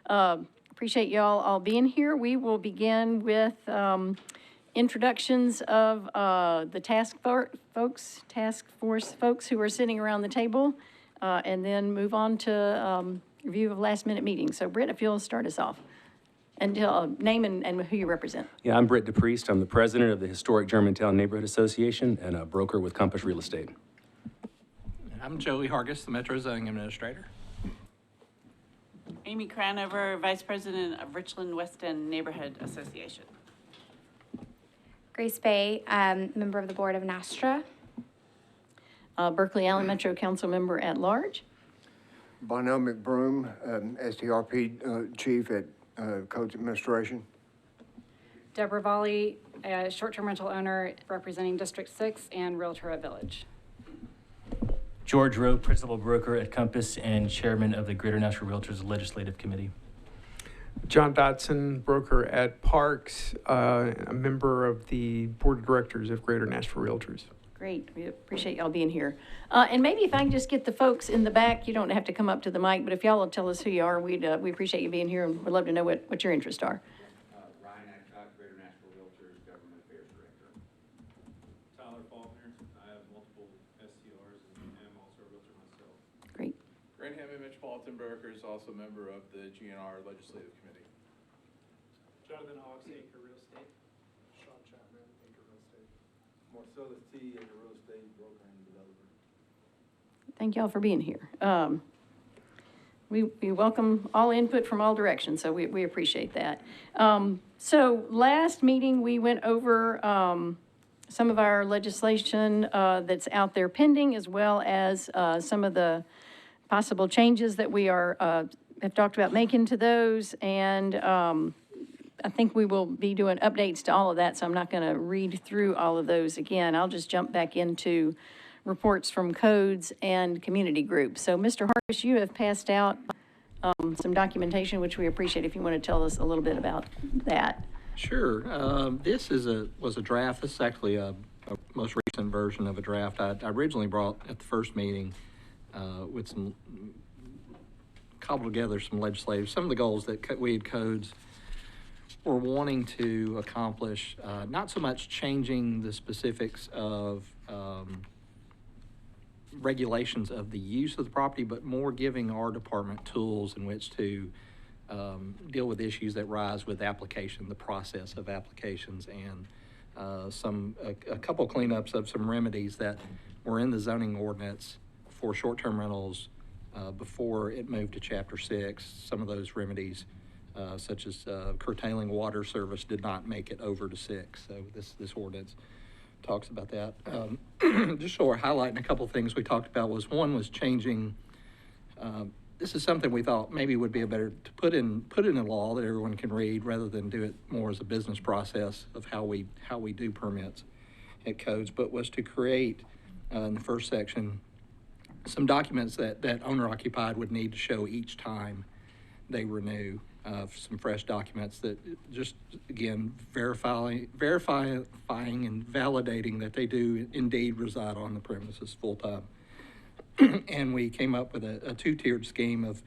Appreciate y'all all being here. We will begin with introductions of the task force folks who are sitting around the table, and then move on to review of last-minute meetings. So, Britt, if you'll start us off. And name and who you represent. Yeah, I'm Britt DePriest. I'm the president of the Historic Germantown Neighborhood Association and a broker with Compass Real Estate. I'm Joey Hargis, the Metro Zoning Administrator. Amy Cranover, Vice President of Richland West End Neighborhood Association. Grace Bay, member of the Board of NASTRA. Berkeley Allen Metro Council member at large. Bonnell McBroom, STRP Chief at Codes Administration. Deborah Volley, a short-term rental owner representing District 6 and Realtor at Village. George Rowe, Principal Broker at Compass and Chairman of the Greater Nashville Realtors Legislative Committee. John Dodson, broker at Parks, a member of the Board of Directors of Greater Nashville Realtors. Great. We appreciate y'all being here. And maybe if I can just get the folks in the back, you don't have to come up to the mic, but if y'all will tell us who you are, we appreciate you being here and we'd love to know what your interests are. Ryan Adcock, Greater Nashville Realtors, Government Affairs Director. Tyler Faulkner, I have multiple STRs and am also a realtor myself. Great. Grant Hammond, Metropolitan Brokers, also a member of the GNR Legislative Committee. Jonathan Hawks, Acre Real Estate. Sean Chapman, Acre Real Estate. Marcellus T, Acre Real Estate, broker and developer. Thank y'all for being here. We welcome all input from all directions, so we appreciate that. So last meeting, we went over some of our legislation that's out there pending, as well as some of the possible changes that we have talked about making to those. And I think we will be doing updates to all of that, so I'm not going to read through all of those again. I'll just jump back into reports from codes and community groups. So, Mr. Hargis, you have passed out some documentation, which we appreciate if you want to tell us a little bit about that. Sure. This was a draft. This is actually a most recent version of a draft I originally brought at the first meeting with some cobbled together some legislative, some of the goals that we at Codes were wanting to accomplish, not so much changing the specifics of regulations of the use of the property, but more giving our department tools in which to deal with issues that rise with application, the process of applications, and a couple cleanups of some remedies that were in the zoning ordinance for short-term rentals before it moved to Chapter 6. Some of those remedies, such as curtailing water service, did not make it over to 6. So this ordinance talks about that. Just so we're highlighting a couple of things we talked about one was changing. This is something we thought maybe would be better to put in a law that everyone can read rather than do it more as a business process of how we do permits at Codes, but was to create in the first section some documents that owner occupied would need to show each time they renew. Some fresh documents that just, again, verifying and validating that they do indeed reside on the premises full-time. And we came up with a two-tiered scheme of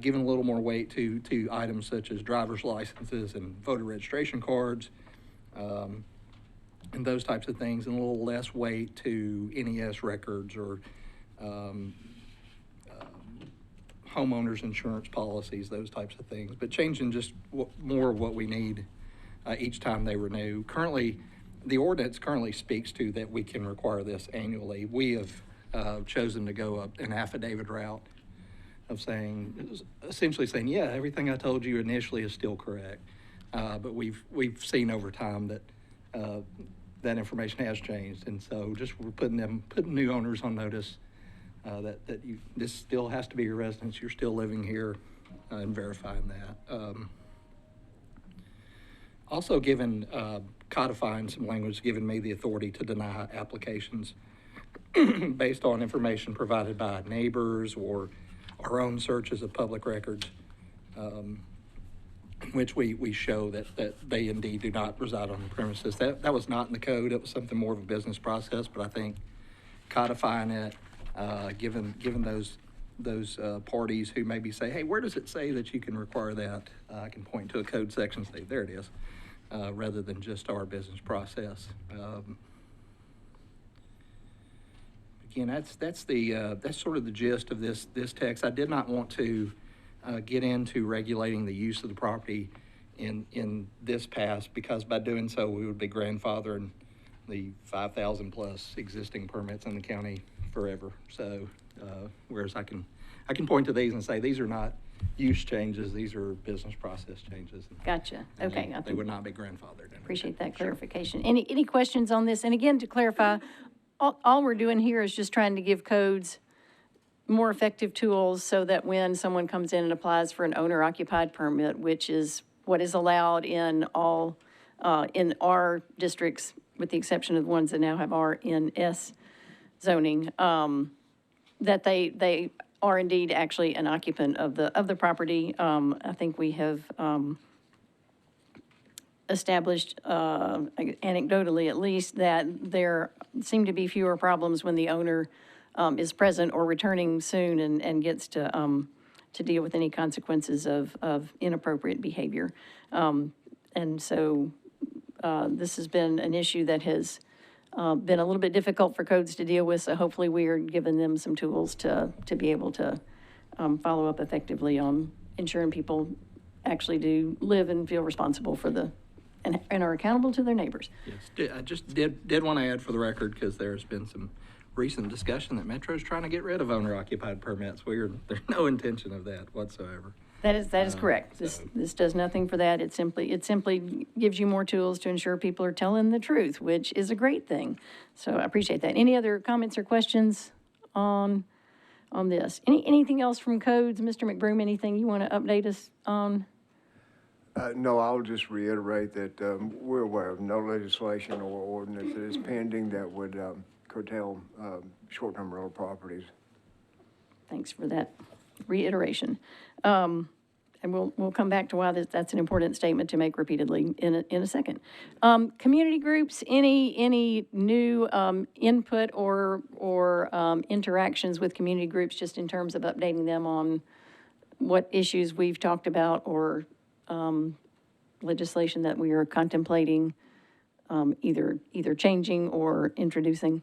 giving a little more weight to items such as driver's licenses and voter registration cards, and those types of things, and a little less weight to NES records or homeowners insurance policies, those types of things, but changing just more of what we need each time they renew. Currently, the ordinance currently speaks to that we can require this annually. We have chosen to go up an affidavit route of essentially saying, yeah, everything I told you initially is still correct. But we've seen over time that that information has changed, and so just we're putting new owners on notice that this still has to be your residence. You're still living here, and verifying that. Also codifying some language, giving me the authority to deny applications based on information provided by neighbors or our own searches of public records, in which we show that they indeed do not reside on the premises. That was not in the code. It was something more of a business process, but I think codifying it, given those parties who maybe say, hey, where does it say that you can require that? I can point to a code section and say, there it is, rather than just our business process. Again, that's sort of the gist of this text. I did not want to get into regulating the use of the property in this pass, because by doing so, we would be grandfathering the 5,000 plus existing permits in the county forever. So, whereas I can point to these and say, these are not use changes, these are business process changes. Gotcha. Okay. They would not be grandfathered. Appreciate that clarification. Any questions on this? And again, to clarify, all we're doing here is just trying to give codes more effective tools so that when someone comes in and applies for an owner-occupied permit, which is what is allowed in all, in our districts, with the exception of the ones that now have RNS zoning, that they are indeed actually an occupant of the property. I think we have established, anecdotally at least, that there seem to be fewer problems when the owner is present or returning soon and gets to deal with any consequences of inappropriate behavior. And so this has been an issue that has been a little bit difficult for codes to deal with, so hopefully we are giving them some tools to be able to follow up effectively on ensuring people actually do live and feel responsible for and are accountable to their neighbors. Yes, I just did want to add for the record, because there's been some recent discussion that Metro's trying to get rid of owner-occupied permits. There's no intention of that whatsoever. That is correct. This does nothing for that. It simply gives you more tools to ensure people are telling the truth, which is a great thing. So I appreciate that. Any other comments or questions on this? Anything else from codes, Mr. McBroom? Anything you want to update us on? No, I'll just reiterate that we're aware of no legislation or ordinance that is pending that would curtail short-term rental properties. Thanks for that reiteration. And we'll come back to why that's an important statement to make repeatedly in a second. Community groups, any new input or interactions with community groups, just in terms of updating them on what issues we've talked about, or legislation that we are contemplating either changing or introducing?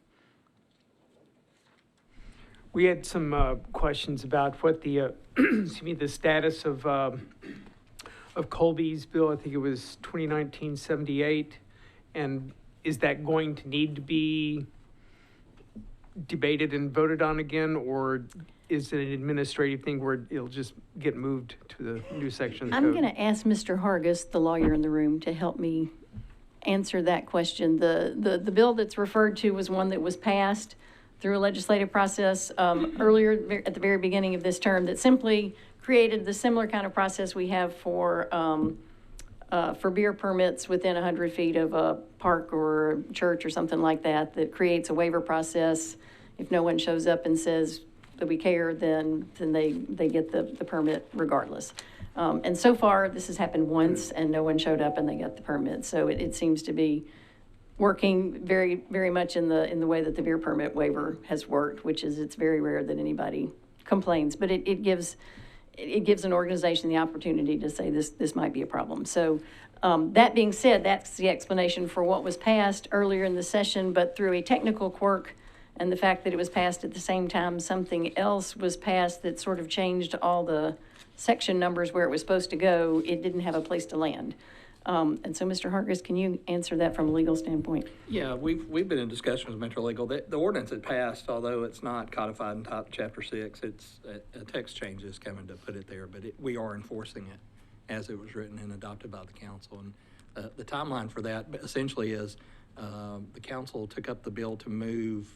We had some questions about what the excuse me, the status of Colby's bill. I think it was 2019-78, and is that going to need to be debated and voted on again, or is it an administrative thing where it'll just get moved to the new section of the I'm code? going to ask Mr. Hargis, the lawyer in the room, to help me answer that question. The bill that's referred to was one that was passed through a legislative process earlier at the very beginning of this term, that simply created the similar kind of process we have for beer permits within 100 feet of a park or a church or something like that, that creates a waiver process. If no one shows up and says that we care, then they get the permit regardless. And so far, this has happened once, and no one showed up and they got the permit. So it seems to be working very, very much in the way that the beer permit waiver has worked, which is it's very rare that anybody complains, but it gives an organization the opportunity to say this might be a problem. So that being said, that's the explanation for what was passed earlier in the session, but through a technical quirk and the fact that it was passed at the same time something else was passed that sort of changed all the section numbers where it was supposed to go, it didn't have a place to land. And so, Mr. Hargis, can you answer that from a legal standpoint? Yeah, we've been in discussion with Metro Legal. The ordinance had passed, although it's not codified in Chapter 6. It's a text change is coming to put it there, but we are enforcing it as it was written and adopted by the council. And the timeline for that essentially is the council took up the bill to move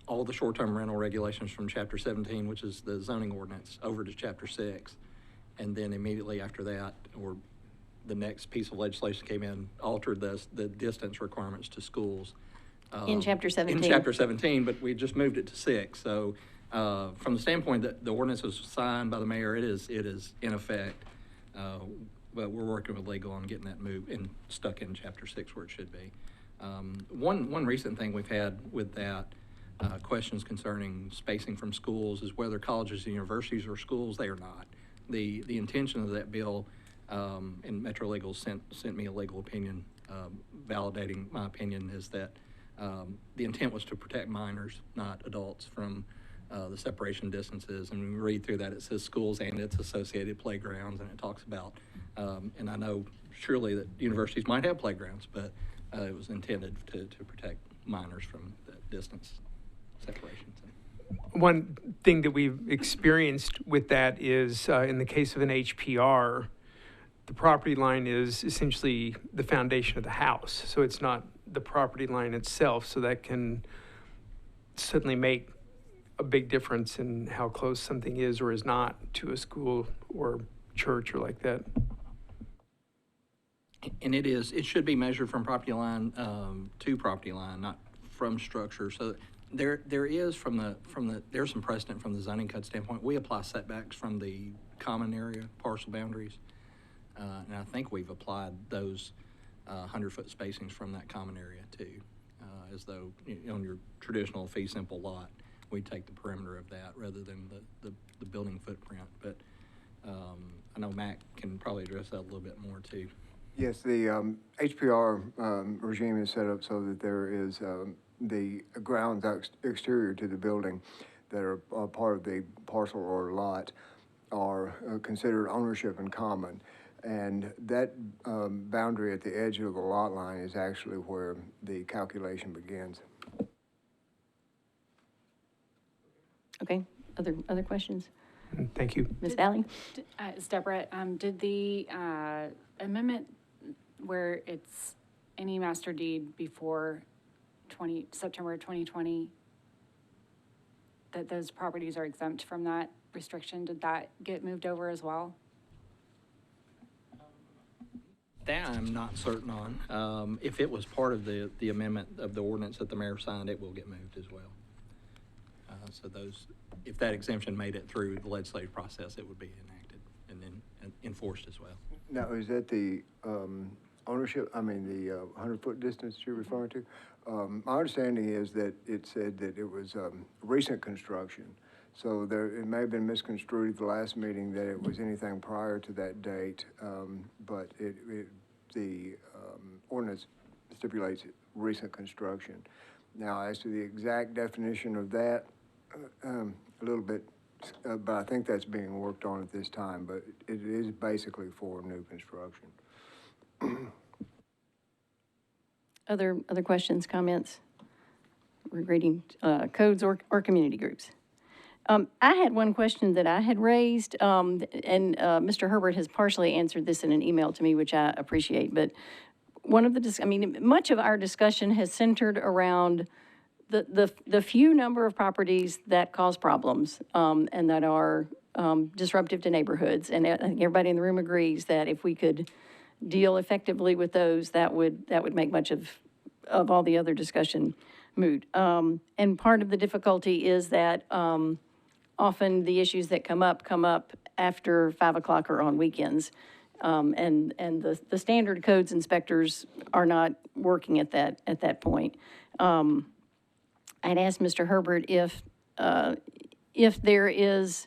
all the short-term rental regulations from Chapter 17, which is the zoning ordinance, over to Chapter 6. And then immediately after that, or the next piece of legislation came in, altered the distance requirements to schools. In Chapter 17. In Chapter 17, but we just moved it to 6. So from the standpoint that the ordinance was signed by the mayor, it is in effect. But we're working with legal on getting that moved and stuck in Chapter 6 where it should be. One recent thing we've had with that, questions concerning spacing from schools, is whether colleges and universities are schools. They are not. The intention of that bill, and Metro Legal sent me a legal opinion validating my opinion, is that the intent was to protect minors, not adults, from the separation distances. And when we read through that, it says schools and its associated playgrounds, and it talks about, and I know surely that universities might have playgrounds, but it was intended to protect minors from that distance separation. One thing that we've experienced with that is, in the case of an HPR, the property line is essentially the foundation of the house. So it's not the property line itself. So that can certainly make a big difference in how close something is or is not to a school or church or like that. And it should be measured from property line to property line, not from structure. So there is there's some precedent from the zoning code standpoint. We apply setbacks from the common area parcel boundaries. And I think we've applied those 100-foot spacings from that common area too, as though on your traditional fee simple lot, we take the perimeter of that rather than the building footprint. But I know Mac can probably address that a little bit more too. Yes, the HPR regime is set up so that there is the grounds exterior to the building that are part of the parcel or lot are considered ownership in common. And that boundary at the edge of the lot line is actually where the calculation begins. Okay, other questions? Thank you. Ms. Valley? It's Deborah. Did the amendment where it's any master deed before September 2020, that those properties are exempt from that restriction, did that get moved over as well? That I'm not certain on. If it was part of the amendment of the ordinance that the mayor signed, it will get moved as well. So if that exemption made it through the legislative process, it would be enacted and then enforced as well. Now, is that the ownership, the 100-foot distance you're referring to? My understanding is that it said that it was recent construction. So it may have been misconstrued at the last meeting that it was anything prior to that date, but the ordinance stipulates recent construction. Now, as to the exact definition of that, a little bit, but I think that's being worked on at this time, but it is basically for new construction. Other questions, comments regarding codes or community groups? I had one question that I had raised, and Mr. Herbert has partially answered this in an email to me, which I appreciate. But one of the, much of our discussion has centered around the few number of properties that cause problems and that are disruptive to neighborhoods. And I think everybody in the room agrees that if we could deal effectively with those, that would make much of all the other discussion moot. And part of the difficulty is that often the issues that come up after 5 o'clock or on weekends. And the standard codes inspectors are not working at that point. I'd asked Mr. Herbert if there is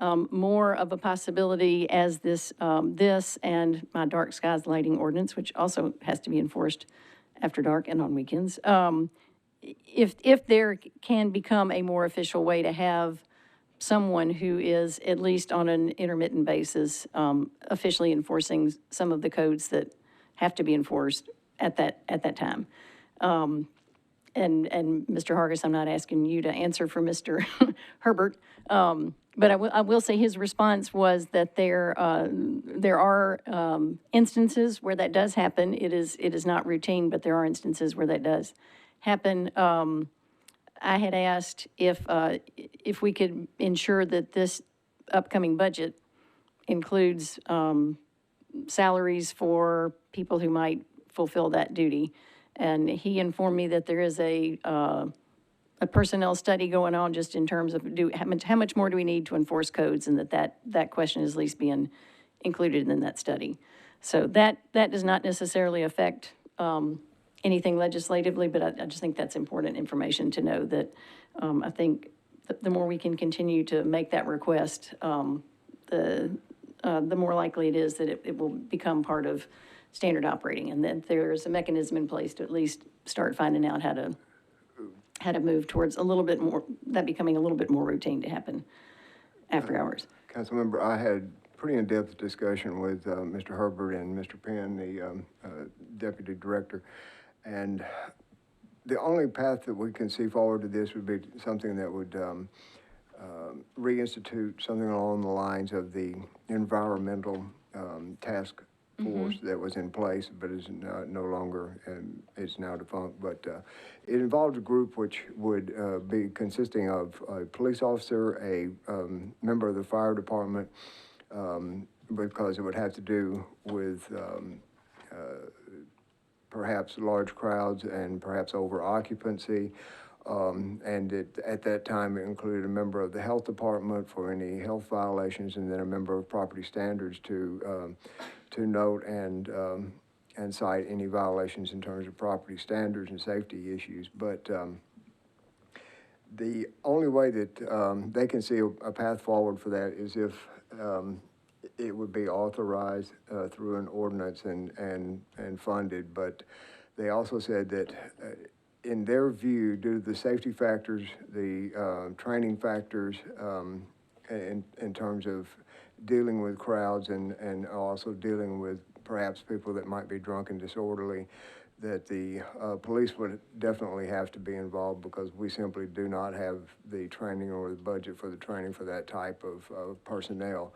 more of a possibility as this and my dark skies lighting ordinance, which also has to be enforced after dark and on weekends, if there can become a more official way to have someone who is, at least on an intermittent basis, officially enforcing some of the codes that have to be enforced at that time. And Mr. Hargis, I'm not asking you to answer for Mr. Herbert, but I will say his response was that there are instances where that does happen. It is not routine, but there are instances where that does happen. I had asked if we could ensure that this upcoming budget includes salaries for people who might fulfill that duty. And he informed me that there is a personnel study going on just in terms of how much more do we need to enforce codes, and that question is at least being included in that study. So that does not necessarily affect anything legislatively, but I just think that's important information to know that I think the more we can continue to make that request, the more likely it is that it will become part of standard operating, and that there's a mechanism in place to at least start finding out how to move towards a little bit more, that becoming a little bit more routine to happen after hours. Councilmember, I had pretty in-depth discussion with Mr. Herbert and Mr. Penn, the deputy director, and the only path that we can see forward to this would be something that would reinstitute something along the lines of the environmental task force that was in place, but is no longer, and is now defunct. But it involved a group which would be consisting of a police officer, a member of the fire department, because it would have to do with perhaps large crowds and perhaps over occupancy. And at that time, it included a member of the health department for any health violations, and then a member of property standards to note and cite any violations in terms of property standards and safety issues. But the only way that they can see a path forward for that is if it would be authorized through an ordinance and funded. But they also said that in their view, due to the safety factors, the training factors, in terms of dealing with crowds and also dealing with perhaps people that might be drunk and disorderly, that the police would definitely have to be involved, because we simply do not have the training or the budget for the training for that type of personnel.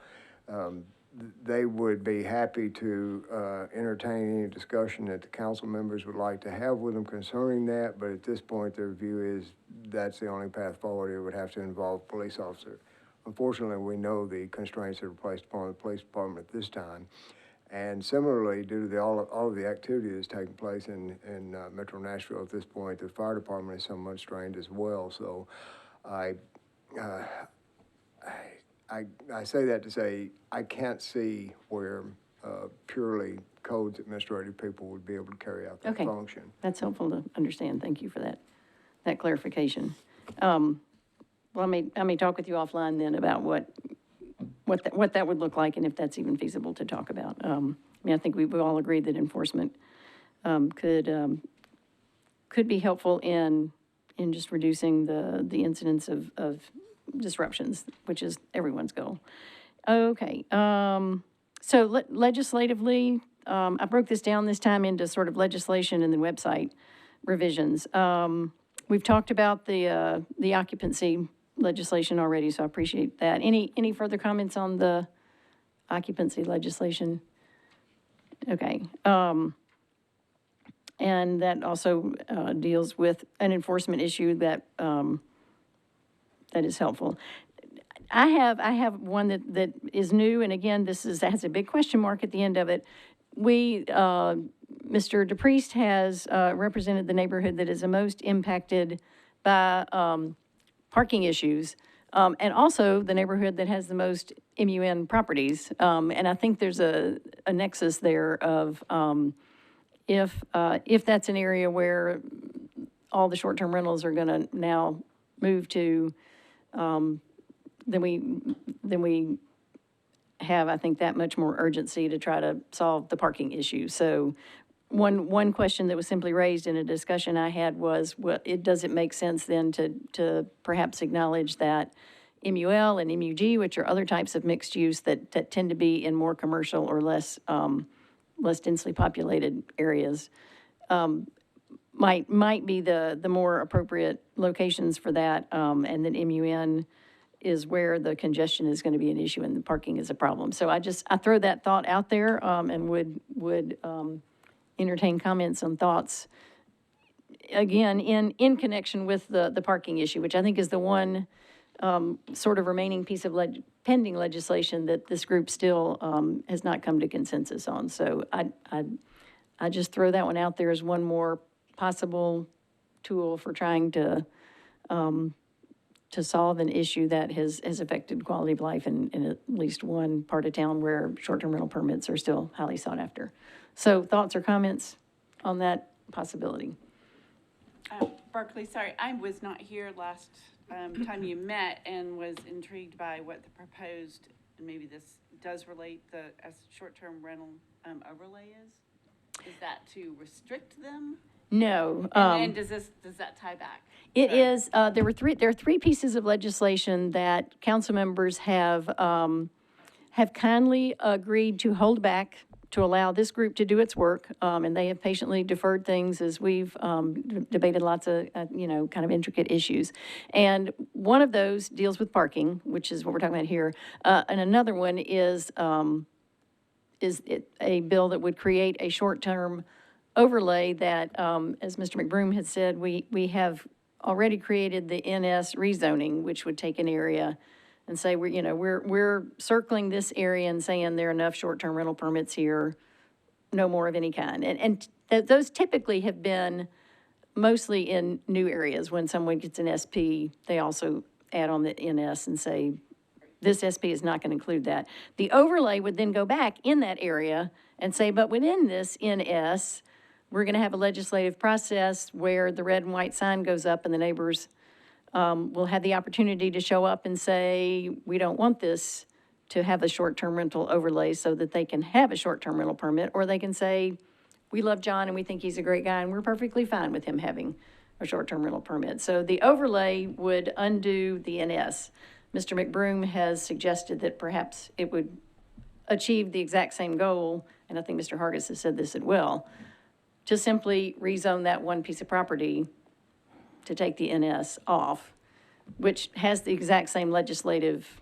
They would be happy to entertain any discussion that the council members would like to have with them concerning that, but at this point, their view is that's the only path forward. It would have to involve police officer. Unfortunately, we know the constraints that are placed upon the police department at this time. And similarly, due to all of the activity that's taking place in Metro Nashville at this point, the fire department is somewhat strained as well. So I say that to say I can't see where purely codes administrative people would be able to carry out that function. That's helpful to understand. Thank you for that clarification. Well, I may talk with you offline then about what that would look like, and if that's even feasible to talk about. I mean, I think we all agreed that enforcement could be helpful in just reducing the incidence of disruptions, which is everyone's goal. Okay, so legislatively, I broke this down this time into sort of legislation and then website revisions. We've talked about the occupancy legislation already, so I appreciate that. Any further comments on the occupancy legislation? Okay. And that also deals with an enforcement issue that is helpful. I have one that is new, and again, has a big question mark at the end of it. Mr. DePriest has represented the neighborhood that is the most impacted by parking issues, and also the neighborhood that has the most MUN properties. And I think there's a nexus there of if that's an area where all the short-term rentals are going to now move to, then we have, I think, that much more urgency to try to solve the parking issue. So one question that was simply raised in a discussion I had was, does it make sense then to perhaps acknowledge that MUL and MUG, which are other types of mixed use that tend to be in more commercial or less densely populated areas, might be the more appropriate locations for that, and then MUN is where the congestion is going to be an issue and the parking is a problem. So I throw that thought out there, and would entertain comments and thoughts, again, in connection with the parking issue, which I think is the one sort of remaining piece of pending legislation that this group still has not come to consensus on. So I just throw that one out there as one more possible tool for trying to solve an issue that has affected quality of life in at least one part of town where short-term rental permits are still highly sought after. So thoughts or comments on that possibility. Berkeley, sorry, I was not here last time you met and was intrigued by what the proposed, and maybe this does relate as short-term rental overlay is. Is that to restrict them? No. And does that tie back? It is, there are three pieces of legislation that council members have kindly agreed to hold back to allow this group to do its work, and they have patiently deferred things as we've debated lots of, kind of intricate issues. And one of those deals with parking, which is what we're talking about here, and another one is a bill that would create a short-term overlay that, as Mr. McBroom had said, we have already created the NS rezoning, which would take an area and say, we're circling this area and saying there are enough short-term rental permits here, no more of any kind. And those typically have been mostly in new areas. When someone gets an SP, they also add on the NS and say, this SP is not going to include that. The overlay would then go back in that area and say, but within this NS, we're going to have a legislative process where the red and white sign goes up and the neighbors will have the opportunity to show up and say, we don't want this to have a short-term rental overlay, so that they can have a short-term rental permit, or they can say, we love John and we think he's a great guy and we're perfectly fine with him having a short-term rental permit. So the overlay would undo the NS. Mr. McBroom has suggested that perhaps it would achieve the exact same goal, and I think Mr. Hargis has said this as well, to simply rezone that one piece of property to take the NS off, which has the exact same legislative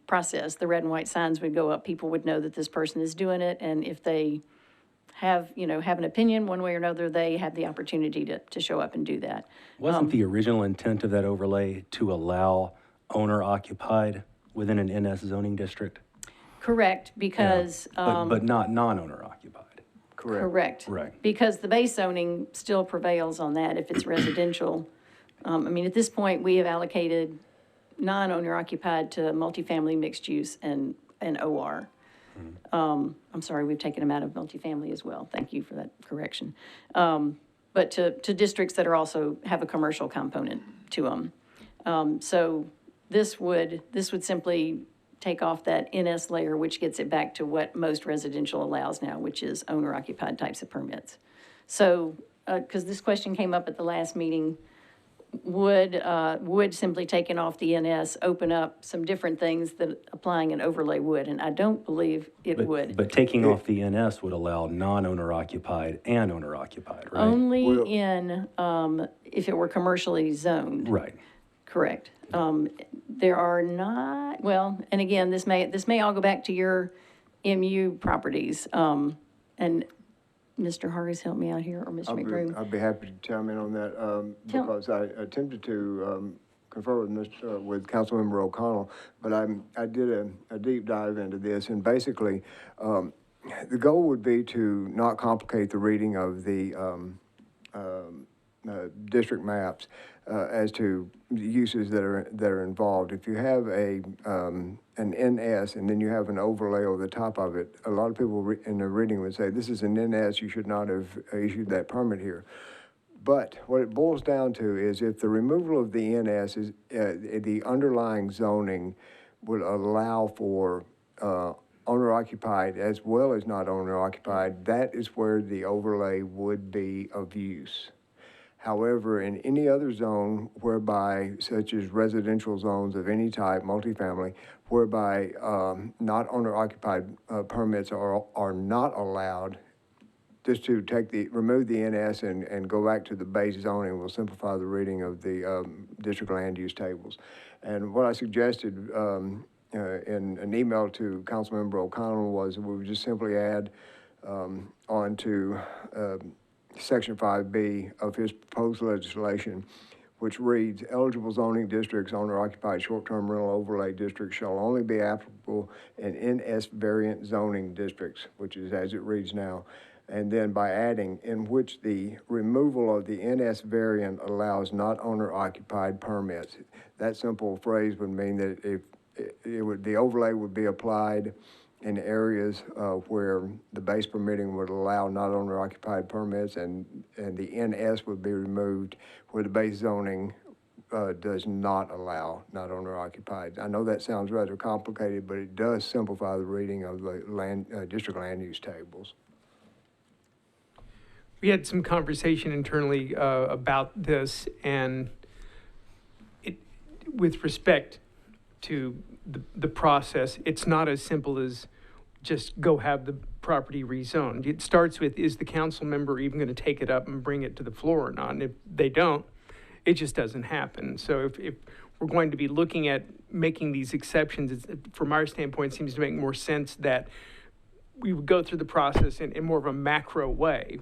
process. The red and white signs would go up. People would know that this person is doing it, and if they have an opinion one way or another, they have the opportunity to show up and do that. Wasn't the original intent of that overlay to allow owner-occupied within an NS zoning district? Correct, because But not non-owner occupied. correct. Right. Because the base zoning still prevails on that if it's residential. At this point, we have allocated non-owner occupied to multifamily, mixed use, and OR. I'm sorry, we've taken them out of multifamily as well. Thank you for that correction. But to districts that are also have a commercial component to them. So this would simply take off that NS layer, which gets it back to what most residential allows now, which is owner-occupied types of permits. So, because this question came up at the last meeting, would simply taking off the NS open up some different things that applying an overlay would? And I don't believe it would. But taking off the NS would allow non-owner occupied and owner occupied, right? Only in, if it were commercially zoned. Right. Correct. There are not, well, and again, this may all go back to your MU properties. And Mr. Hargis, help me out here, or Mr. McBroom. I'd be happy to chime in on that, because I attempted to confer with Councilmember O'Connell, but I did a deep dive into this, and basically, the goal would be to not complicate the reading of the district maps as to the uses that are involved. If you have an NS and then you have an overlay over the top of it, a lot of people in their reading would say, this is an NS, you should not have issued that permit here. But what it boils down to is if the removal of the NS is, the underlying zoning would allow for owner-occupied as well as not owner-occupied, that is where the overlay would be of use. However, in any other zone whereby, such as residential zones of any type, multifamily, whereby not owner-occupied permits are not allowed, just to remove the NS and go back to the base zoning will simplify the reading of the district land use tables. And what I suggested in an email to Councilmember O'Connell was we would just simply add on to Section 5B of his proposed legislation, which reads, eligible zoning districts, owner-occupied short-term rental overlay districts shall only be applicable in NS variant zoning districts, which is as it reads now. And then by adding, in which the removal of the NS variant allows not owner-occupied permits. That simple phrase would mean that if the overlay would be applied in areas where the base permitting would allow not owner-occupied permits and the NS would be removed where the base zoning does not allow not owner-occupied. I know that sounds rather complicated, but it does simplify the reading of the district land use tables. We had some conversation internally about this, and with respect to the process, it's not as simple as just go have the property rezoned. It starts with, is the council member even going to take it up and bring it to the floor or not? And if they don't, it just doesn't happen. So if we're going to be looking at making these exceptions, from our standpoint, it seems to make more sense that we would go through the process in more of a macro way,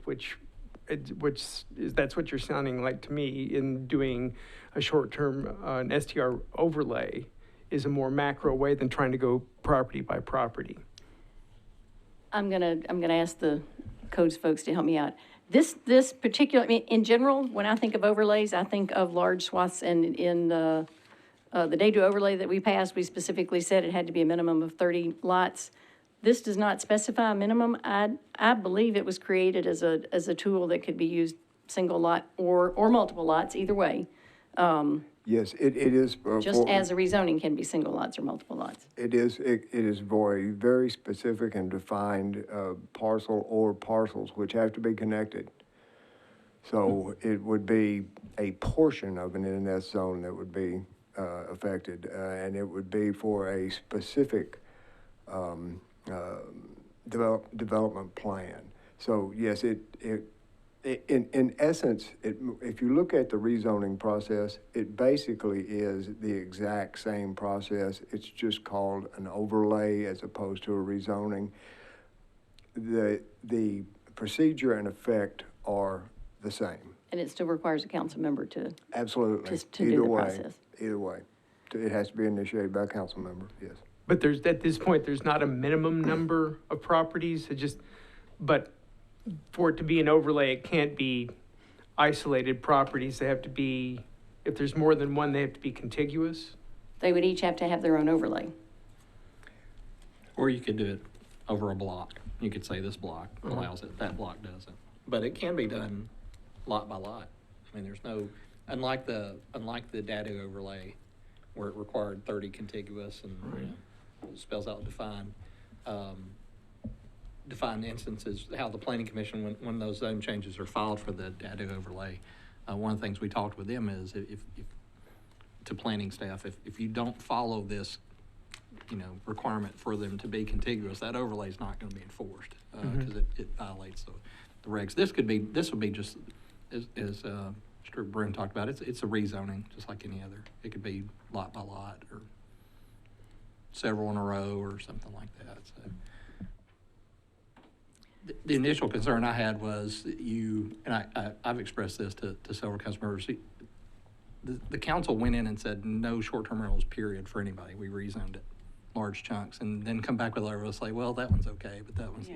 that's what you're sounding like to me in doing a short-term an STR overlay is a more macro way than trying to go property by property. I'm gonna ask the codes folks to help me out. This particular, I mean, in general, when I think of overlays, I think of large swaths, and in the day two overlay that we passed, we specifically said it had to be a minimum of 30 lots. This does not specify a minimum. I believe it was created as a tool that could be used single lot or multiple lots, either way. Yes, it is. Just as a rezoning can be single lots or multiple lots. It is for a very specific and defined parcel or parcels which have to be connected. So it would be a portion of an NS zone that would be affected, and it would be for a specific development plan. So yes, in essence, if you look at the rezoning process, it basically is the exact same process. It's just called an overlay as opposed to a rezoning. The procedure and effect are the same. And it still requires a council member to Absolutely. to do the process. Either way, it has to be initiated by a council member. Yes. But at this point, there's not a minimum number of properties. But for it to be an overlay, it can't be isolated properties. They have to be, if there's more than one, they have to be contiguous. They would each have to have their own overlay. Or you could do it over a block. You could say this block allows it, that block doesn't. But it can be done lot by lot. I mean, there's no, unlike the data overlay, where it required 30 contiguous and spells out defined instances, how the planning commission, when those zone changes are filed for the data overlay, one of the things we talked with them is if to planning staff, if you don't follow this, requirement for them to be contiguous, that overlay is not going to be enforced because it violates the regs. This would be just as Mr. Broom talked about. It's a rezoning just like any other. It could be lot by lot or several in a row or something like that. So the initial concern I had was I've expressed this to several customers. The council went in and said no short-term rentals, period, for anybody. We rezoned it, large chunks, and then come back with a letter and say, well, that one's okay, but that one's,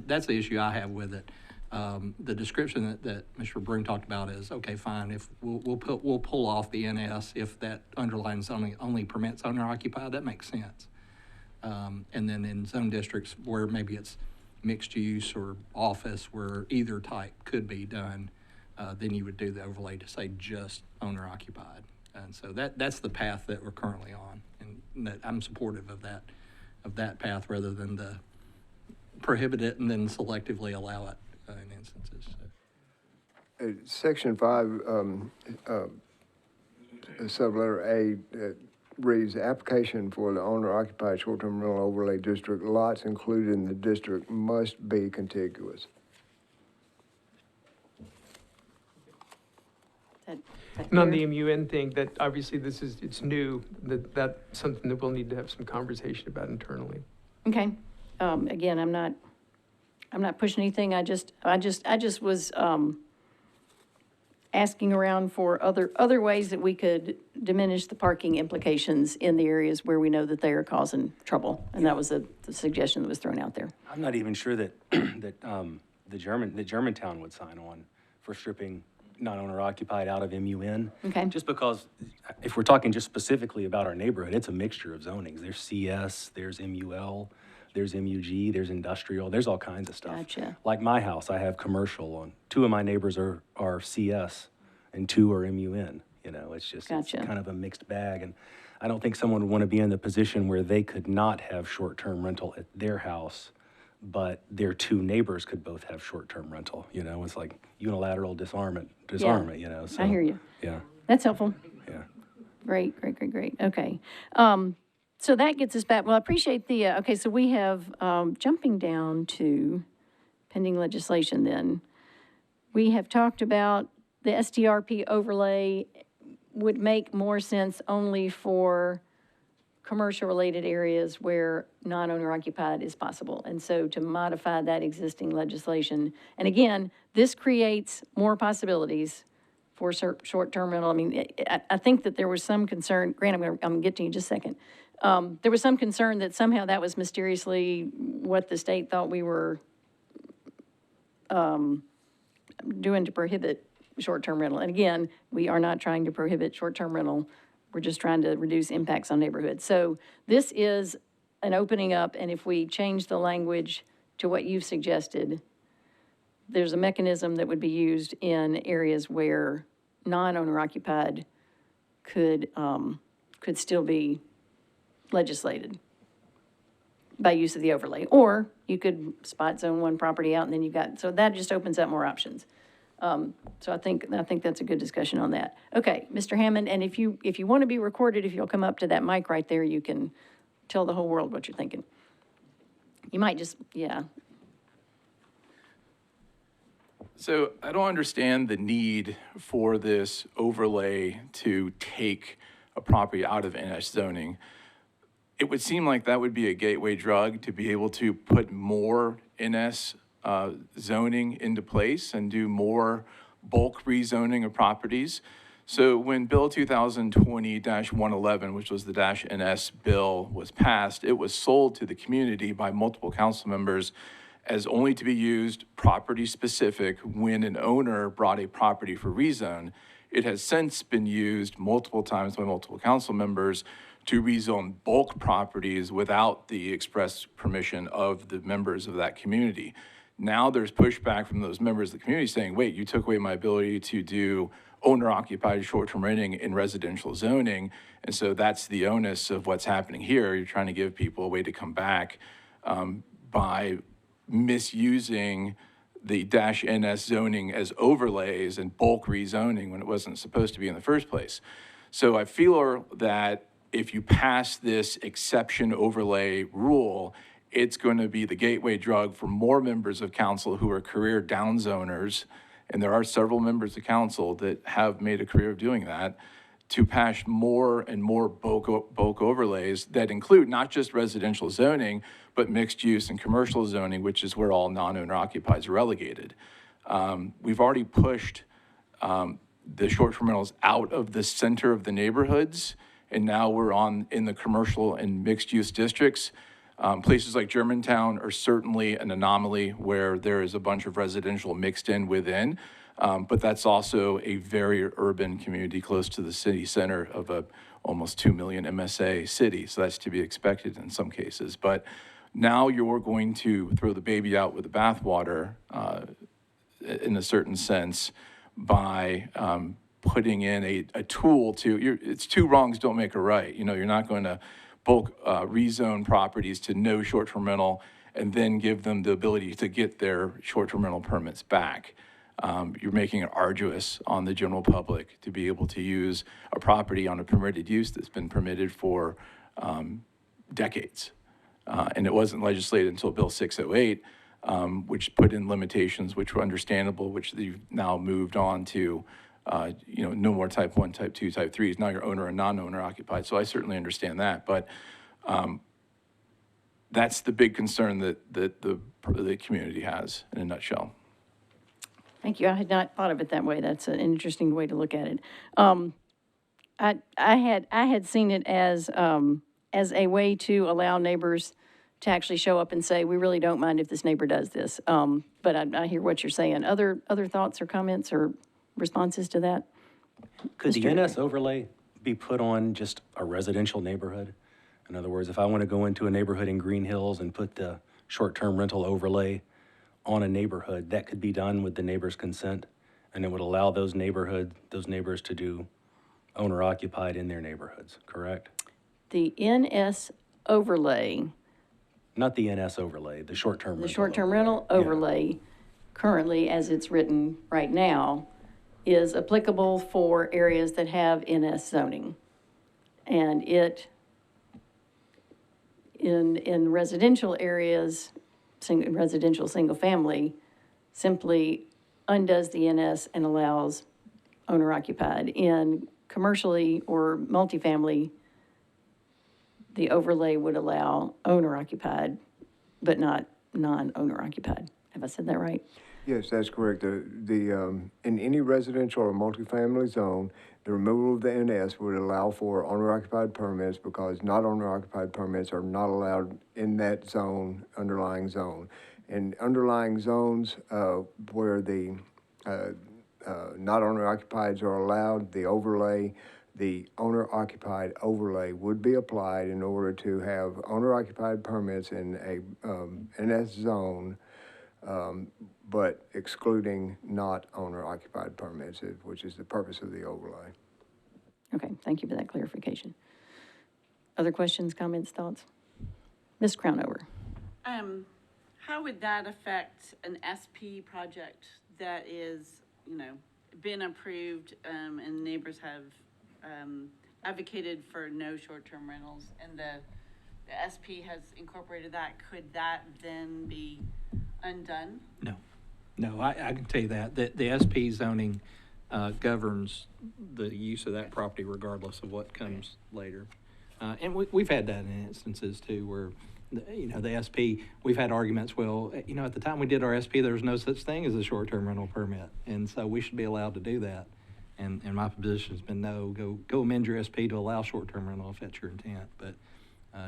that's the issue I have with it. The description that Mr. Broom talked about is, okay, fine, if we'll pull off the NS if that underlying zoning only permits owner-occupied, that makes sense. And then in zone districts where maybe it's mixed use or office where either type could be done, then you would do the overlay to say just owner occupied. And so that's the path that we're currently on, and that I'm supportive of that path rather than the prohibit it and then selectively allow it in instances. So. Section 5, subletter A, reads, application for the owner-occupied short-term rental overlay district, lots included in the district must be contiguous. And on the MUN thing, that obviously it's new, that's something that we'll need to have some conversation about internally. Okay. Again, I'm not pushing anything. I just was asking around for other ways that we could diminish the parking implications in the areas where we know that they are causing trouble. And that was the suggestion that was thrown out there. I'm not even sure that that Germantown would sign on for stripping non-owner occupied out of MUN. Okay. Just because if we're talking just specifically about our neighborhood, it's a mixture of zonings. There's CS, there's MUL, there's MUG, there's industrial, there's all kinds of stuff. Gotcha. Like my house, I have commercial on, 2 of my neighbors are CS and 2 are MUN. You know, it's just it's Gotcha. kind of a mixed bag. And I don't think someone would want to be in the position where they could not have short-term rental at their house, but their 2 neighbors could both have short-term rental. You know, it's like unilateral disarmament, you know. So, I hear you. Yeah, That's helpful. yeah. Great. Okay. So that gets us back, well, I appreciate the, okay, so we have, jumping down to pending legislation then. We have talked about the STRP overlay would make more sense only for commercial-related areas where non-owner occupied is possible. And so to modify that existing legislation, and again, this creates more possibilities for short-term rental. I mean, I think that there was some concern, Grant, I'm gonna get to you in just a second. There was some concern that somehow that was mysteriously what the state thought we were doing to prohibit short-term rental. And again, we are not trying to prohibit short-term rental. We're just trying to reduce impacts on neighborhoods. So this is an opening up, and if we change the language to what you've suggested, there's a mechanism that would be used in areas where non-owner occupied could still be legislated by use of the overlay. Or you could spot zone one property out and then you've got, so that just opens up more options. So I think that's a good discussion on that. Okay, Mr. Hammond, and if you want to be recorded, if you'll come up to that mic right there, you can tell the whole world what you're thinking. You might just, yeah. So I don't understand the need for this overlay to take a property out of NS zoning. It would seem like that would be a gateway drug to be able to put more NS zoning into place and do more bulk rezoning of properties. So when Bill 2020-111, which was the -NS bill, was passed, it was sold to the community by multiple council members as only to be used property specific when an owner brought a property for rezone. It has since been used multiple times by multiple council members to rezone bulk properties without the express permission of the members of that community. Now there's pushback from those members of the community saying, wait, you took away my ability to do owner-occupied short-term renting in residential zoning, and so that's the onus of what's happening here. You're trying to give people a way to come back by misusing the -NS zoning as overlays and bulk rezoning when it wasn't supposed to be in the first place. So I feel that if you pass this exception overlay rule, it's going to be the gateway drug for more members of council who are career downzoners, and there are several members of council that have made a career of doing that, to pass more and more bulk overlays that include not just residential zoning, but mixed use and commercial zoning, which is where all non-owner occupies are relegated. We've already pushed the short-term rentals out of the center of the neighborhoods, and now we're in the commercial and mixed use districts. Places like Germantown are certainly an anomaly where there is a bunch of residential mixed in within, but that's also a very urban community close to the city center of a almost 2 million MSA city, so that's to be expected in some cases. But now you're going to throw the baby out with the bathwater in a certain sense by putting in a tool to, it's 2 wrongs don't make a right. You know, you're not going to bulk rezone properties to no short-term rental and then give them the ability to get their short-term rental permits back. You're making it arduous on the general public to be able to use a property on a permitted use that's been permitted for decades. And it wasn't legislated until Bill 608, which put in limitations which were understandable, which they've now moved on to no more type 1, type 2, type 3s. Now you're owner and non-owner occupied. So I certainly understand that. But that's the big concern that the community has in a nutshell. Thank you. I had not thought of it that way. That's an interesting way to look at it. I had seen it as a way to allow neighbors to actually show up and say, we really don't mind if this neighbor does this. But I hear what you're saying. Other thoughts or comments or responses to that? Could the Mr. NS overlay be put on just a residential neighborhood? In other words, if I want to go into a neighborhood in Green Hills and put the short-term rental overlay on a neighborhood, that could be done with the neighbor's consent, and it would allow those neighbors to do owner-occupied in their neighborhoods, correct? The NS overlay, Not the NS overlay, the short-term rental. the short-term overlay. rental overlay, currently as it's written right now, is applicable for areas that have NS zoning. And it, in residential areas, residential single-family, simply undoes the NS and allows owner-occupied. In commercially or multifamily, the overlay would allow owner-occupied, but not non-owner-occupied. Have I said that right? Yes, that's correct. In any residential or multifamily zone, the removal of the NS would allow for owner-occupied permits because not owner-occupied permits are not allowed in that zone, underlying zone. And underlying zones where the not owner-occupieds are allowed, the owner-occupied overlay would be applied in order to have owner-occupied permits in a NS zone, but excluding not owner-occupied permits, which is the purpose of the overlay. Okay, thank you for that clarification. Other questions, comments, thoughts? Ms. Crownover? How would that affect an SP project that is, been approved, and neighbors have, advocated for no short-term rentals, and the SP has incorporated that? Could that then be undone? No, I can tell you that the SP zoning governs the use of that property regardless of what comes later. And we've had that in instances too, where, the SP, we've had arguments, well, at the time we did our SP, there was no such thing as a short-term rental permit. And so we should be allowed to do that. And my position has been no, go amend your SP to allow short-term rental if that's your intent. But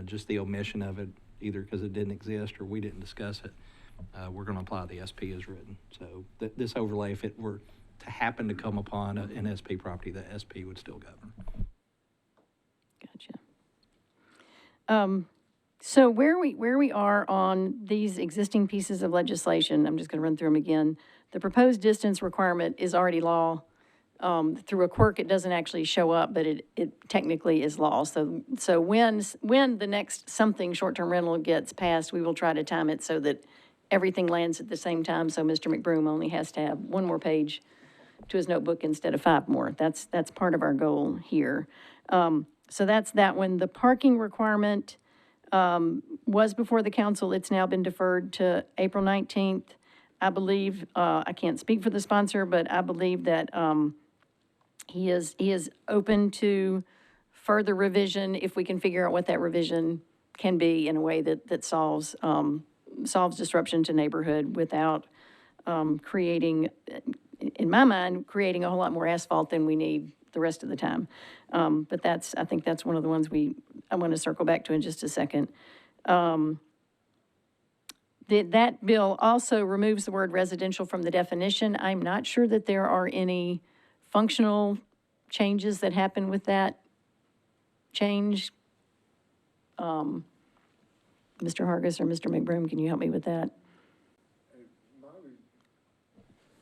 just the omission of it, either because it didn't exist or we didn't discuss it, we're going to apply the SP as written. So this overlay, if it were to happen to come upon an SP property, the SP would still govern. Gotcha. So where we are on these existing pieces of legislation, I'm just going to run through them again. The proposed distance requirement is already law. Through a quirk, it doesn't actually show up, but it technically is law. So when the next something short-term rental gets passed, we will try to time it so that everything lands at the same time. So Mr. McBroom only has to have one more page to his notebook instead of 5 more. That's part of our goal here. So that's that one. The parking requirement was before the council. It's now been deferred to April 19th. I believe, I can't speak for the sponsor, but I believe that he is open to further revision if we can figure out what that revision can be in a way that solves disruption to neighborhood without creating, in my mind, creating a whole lot more asphalt than we need the rest of the time. But I think that's one of the ones I want to circle back to in just a second. That bill also removes the word residential from the definition. I'm not sure that there are any functional changes that happen with that change. Mr. Hargis or Mr. McBroom, can you help me with that?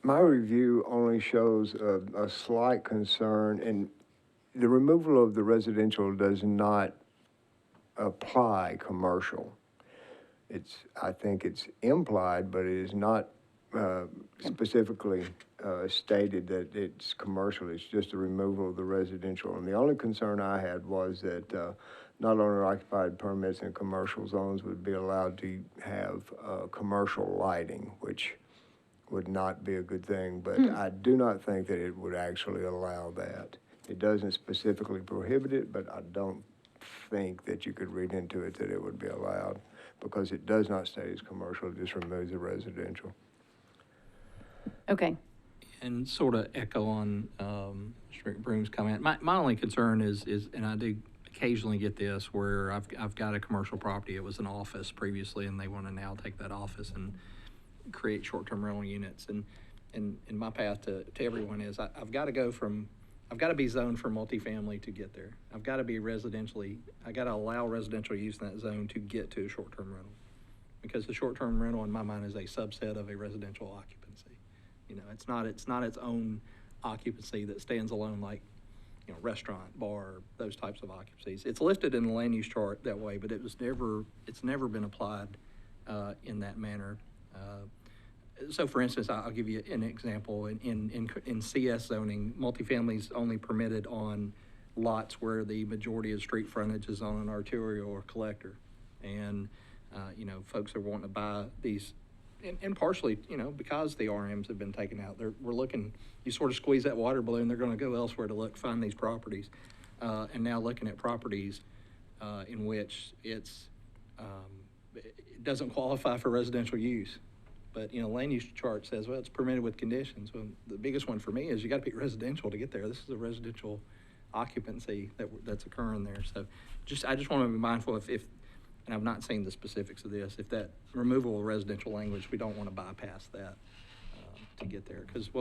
My review only shows a slight concern, and the removal of the residential does not apply commercial. I think it's implied, but it is not specifically stated that it's commercial. It's just the removal of the residential. And the only concern I had was that not owner-occupied permits in commercial zones would be allowed to have commercial lighting, which would not be a good thing. But I do not think that it would actually allow that. It doesn't specifically prohibit it, but I don't think that you could read into it that it would be allowed, because it does not state it's commercial, it just removes the residential. Okay. And sort of echo on Mr. McBroom's comment, my only concern is, and I do occasionally get this, where I've got a commercial property, it was an office previously, and they want to now take that office and create short-term rental units. And in my path to everyone is I've got to be zoned for multifamily to get there. I got to allow residential use in that zone to get to a short-term rental. Because the short-term rental, in my mind, is a subset of a residential occupancy. You know, it's not its own occupancy that stands alone like, you know, restaurant, bar, those types of occupancies. It's listed in the land use chart that way, but it's never been applied in that manner. So for instance, I'll give you an example. In CS zoning, multifamily is only permitted on lots where the majority of street frontage is on an arterial or collector. And, you know, folks are wanting to buy these, and partially, you know, because the RMs have been taken out, we're looking, you sort of squeeze that water balloon, they're gonna go elsewhere to find these properties. And now looking at properties in which it doesn't qualify for residential use. But, you know, land use chart says, well, it's permitted with conditions. Well, the biggest one for me is you got to be residential to get there. This is a residential occupancy that's occurring there. So I just want to be mindful if, and I've not seen the specifics of this, if that removal of residential language, we don't want to bypass that to get there. Because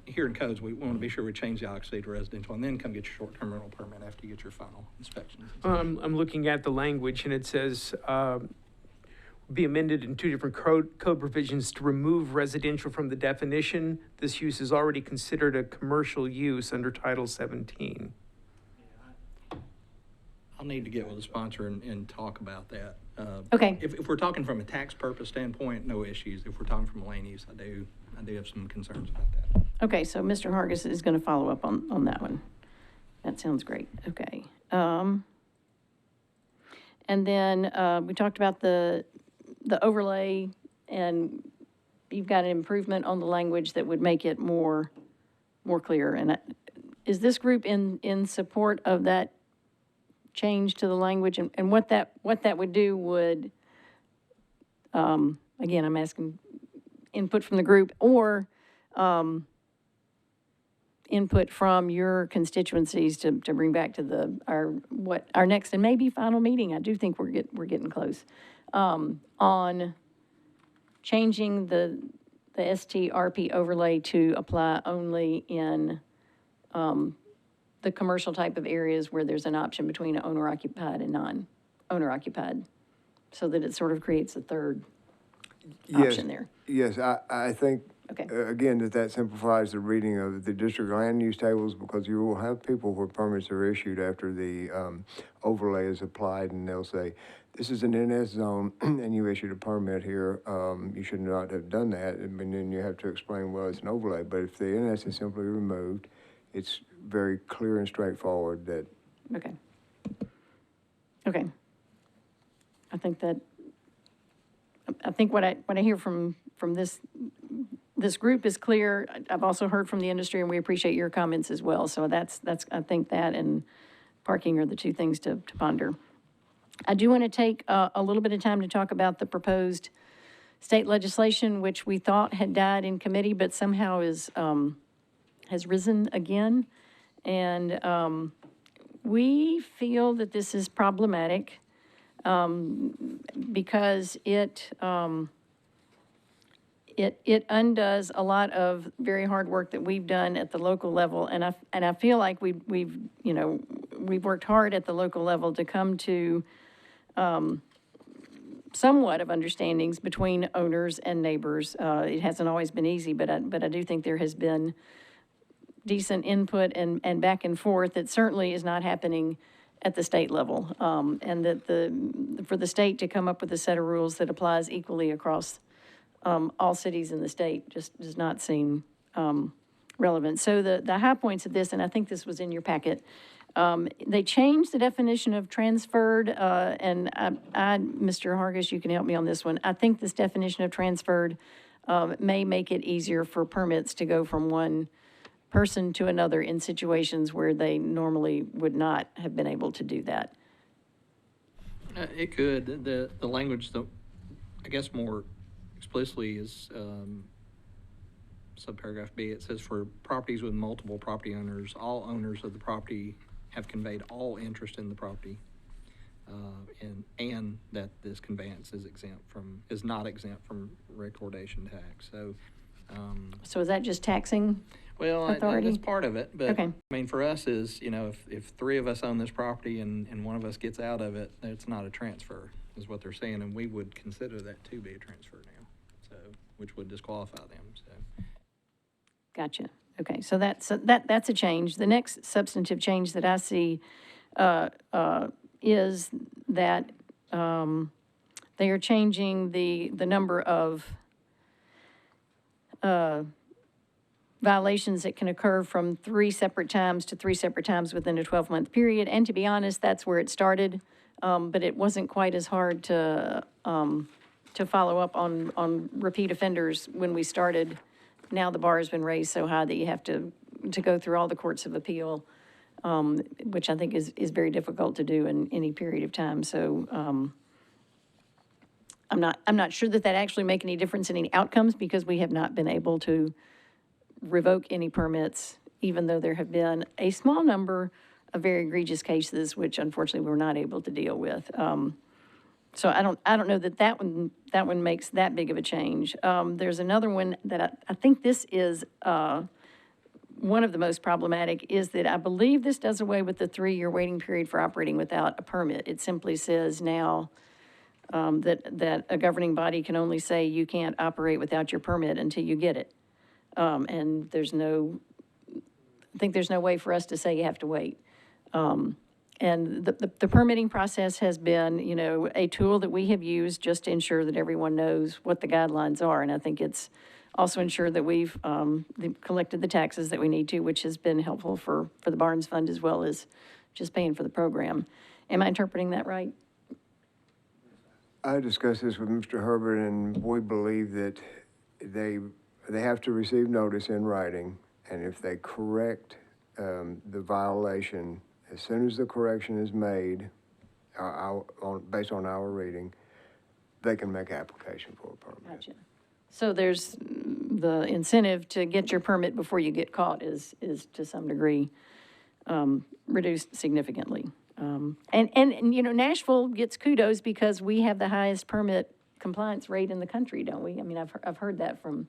here in codes, we want to be sure we change the occupancy to residential and then come get your short-term rental permit after you get your final inspection. I'm looking at the language, and it says, be amended in two different code provisions to remove residential from the definition. This use is already considered a commercial use under Title 17. I'll need to get with the sponsor and talk about that. Okay. If we're talking from a tax purpose standpoint, no issues. If we're talking from land use, I do have some concerns about that. Okay, so Mr. Hargis is going to follow up on that one. That sounds great. Okay. And then we talked about the overlay, and you've got an improvement on the language that would make it more clear. And is this group in support of that change to the language? And what that would do would, again, I'm asking input from the group or input from your constituencies to bring back to our next and maybe final meeting. I do think we're getting close. On changing the STRP overlay to apply only in the commercial type of areas where there's an option between owner-occupied and non-owner-occupied, so that it sort of creates a third option there. Yes, I think, Okay. Again, that simplifies the reading of the district land use tables, because you will have people where permits are issued after the overlay is applied, and they'll say, this is an NS zone, and you issued a permit here, you should not have done that, and then you have to explain, well, it's an overlay. But if the NS is simply removed, it's very clear and straightforward that. Okay. Okay. I think what I hear from this group is clear. I've also heard from the industry, and we appreciate your comments as well. So that's I think that and parking are the two things to ponder. I do want to take a little bit of time to talk about the proposed state legislation, which we thought had died in committee, but somehow has risen again. And we feel that this is problematic because it undoes a lot of very hard work that we've done at the local level, and I feel like we've worked hard at the local level to come to somewhat of understandings between owners and neighbors. It hasn't always been easy, but I do think there has been decent input and back and forth. That certainly is not happening at the state level, and that for the state to come up with a set of rules that applies equally across all cities in the state just does not seem relevant. So the high points of this, and I think this was in your packet, they changed the definition of transferred, and Mr. Hargis, you can help me on this one. I think this definition of transferred may make it easier for permits to go from one person to another in situations where they normally would not have been able to do that. It could. The language, I guess more explicitly is subparagraph B. It says for properties with multiple property owners, all owners of the property have conveyed all interest in the property, and that this conveyance is not exempt from recordation tax. So So is that just taxing? Well, Authority? that's part of it, but, Okay. I mean, for us is, you know, if three of us own this property and one of us gets out of it, it's not a transfer, is what they're saying, and we would consider that to be a transfer now, so, which would disqualify them, so. Gotcha. Okay, so that's a change. The next substantive change that I see is that they are changing the number of violations that can occur from 3 separate times to 3 separate times within a 12-month period. And to be honest, that's where it started, but it wasn't quite as hard to follow up on repeat offenders when we started. Now the bar has been raised so high that you have to go through all the courts of appeal, which I think is very difficult to do in any period of time. So I'm not sure that actually make any difference in any outcomes, because we have not been able to revoke any permits, even though there have been a small number of very egregious cases, which unfortunately we're not able to deal with. So I don't know that one makes that big of a change. There's another one that I think this is one of the most problematic, is that I believe this does away with the 3-year waiting period for operating without a permit. It simply says now that a governing body can only say you can't operate without your permit until you get it. And I think there's no way for us to say you have to wait. And the permitting process has been, you know, a tool that we have used just to ensure that everyone knows what the guidelines are. And I think it's also ensured that we've collected the taxes that we need to, which has been helpful for the Barnes Fund as well as just paying for the program. Am I interpreting that right? I discussed this with Mr. Herbert, and we believe that they have to receive notice in writing, and if they correct the violation, as soon as the correction is made, based on our reading, they can make application for a permit. Gotcha. So there's the incentive to get your permit before you get caught is to some degree reduced significantly. And you know, Nashville gets kudos because we have the highest permit compliance rate in the country, don't we? I mean, I've heard that from.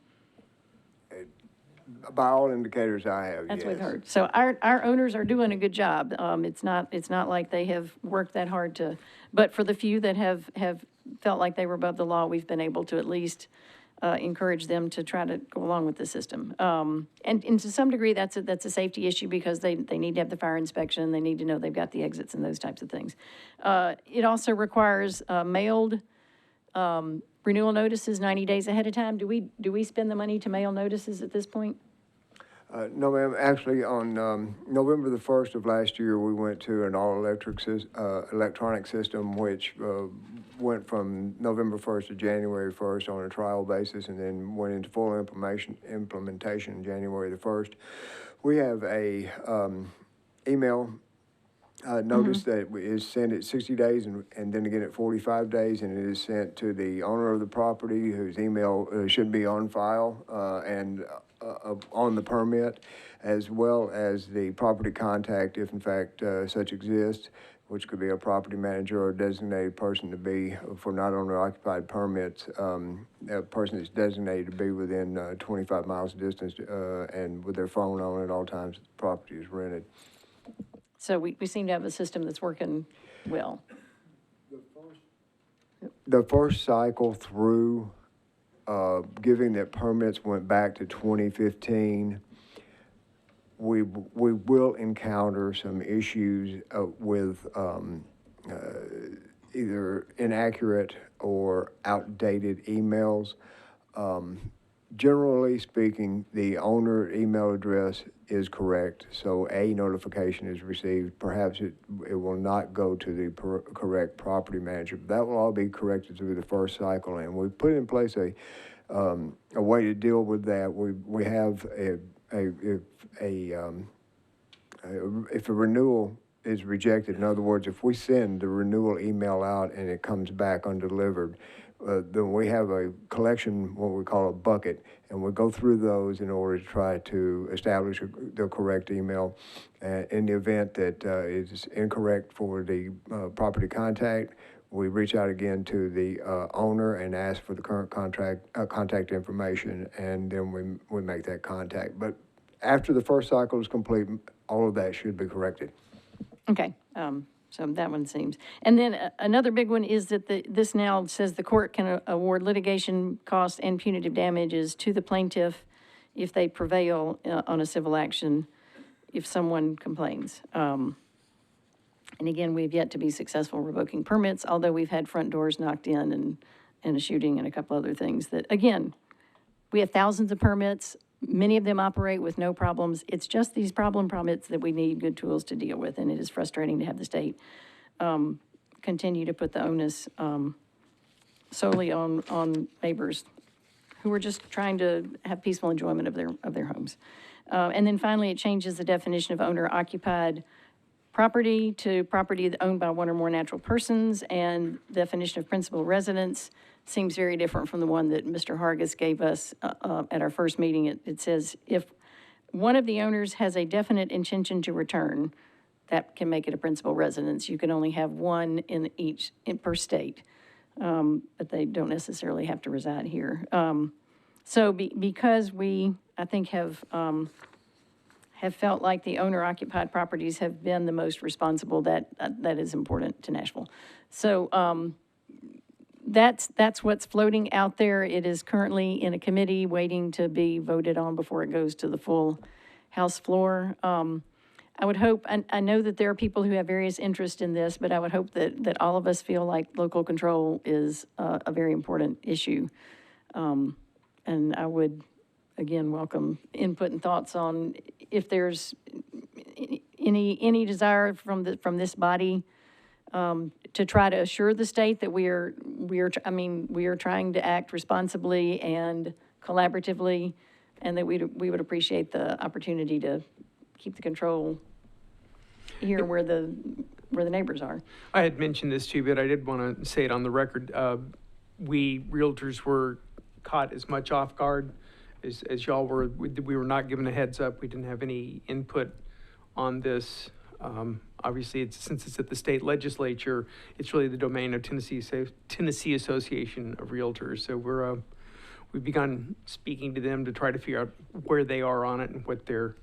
By all indicators I have, That's yes. what I've heard. So our owners are doing a good job. It's not like they have worked that hard to, but for the few that have felt like they were above the law, we've been able to at least encourage them to try to go along with the system. And to some degree, that's a safety issue, because they need to have the fire inspection, they need to know they've got the exits and those types of things. It also requires mailed renewal notices 90 days ahead of time. Do we spend the money to mail notices at this point? No, ma'am. Actually, on November the 1st of last year, we went to an electronic system, which went from November 1st to January 1st on a trial basis, and then went into full implementation January the 1st. We have a email notice that is sent at 60 days and then again at 45 days, and it is sent to the owner of the property, whose email should be on file and on the permit, as well as the property contact, if in fact such exists, which could be a property manager or a designated person to be, for not owner-occupied permits, a person that's designated to be within 25 miles distance and with their phone on at all times the property is rented. So we seem to have a system that's working well. The first cycle through, giving that permits went back to 2015, we will encounter some issues with either inaccurate or outdated emails. Generally speaking, the owner email address is correct, so a notification is received. Perhaps it will not go to the correct property manager. But that will all be corrected through the first cycle, and we put in place a way to deal with that. We have if a renewal is rejected, in other words, if we send the renewal email out and it comes back undelivered, then we have a collection, what we call a bucket, and we go through those in order to try to establish the correct email. In the event that it is incorrect for the property contact, we reach out again to the owner and ask for the current contact information, and then we make that contact. But after the first cycle is complete, all of that should be corrected. Okay, so that one seems. And then another big one is that this now says the court can award litigation costs and punitive damages to the plaintiff if they prevail on a civil action if someone complains. And again, we've yet to be successful revoking permits, although we've had front doors knocked in and a shooting and a couple other things that, again, we have thousands of permits. Many of them operate with no problems. It's just these problem permits that we need good tools to deal with, and it is frustrating to have the state continue to put the onus solely on neighbors who are just trying to have peaceful enjoyment of their homes. And then finally, it changes the definition of owner-occupied property to property owned by one or more natural persons, and definition of principal residence seems very different from the one that Mr. Hargis gave us at our first meeting. It says if one of the owners has a definite intention to return, that can make it a principal residence. You can only have one per state, but they don't necessarily have to reside here. So because we, I think, have felt like the owner-occupied properties have been the most responsible, that is important to Nashville. So that's what's floating out there. It is currently in a committee waiting to be voted on before it goes to the full House floor. I would hope, I know that there are people who have various interests in this, but I would hope that all of us feel like local control is a very important issue. And I would, again, welcome input and thoughts on if there's any desire from this body to try to assure the state that we are trying to act responsibly and collaboratively, and that we would appreciate the opportunity to keep the control here where the neighbors are. I had mentioned this to you, but I did want to say it on the record. We realtors were caught as much off guard as y'all were. We were not given a heads up. We didn't have any input on this. Obviously, since it's at the state legislature, it's really the domain of Tennessee Association of Realtors. So we've begun speaking to them to try to figure out where they are on it and what their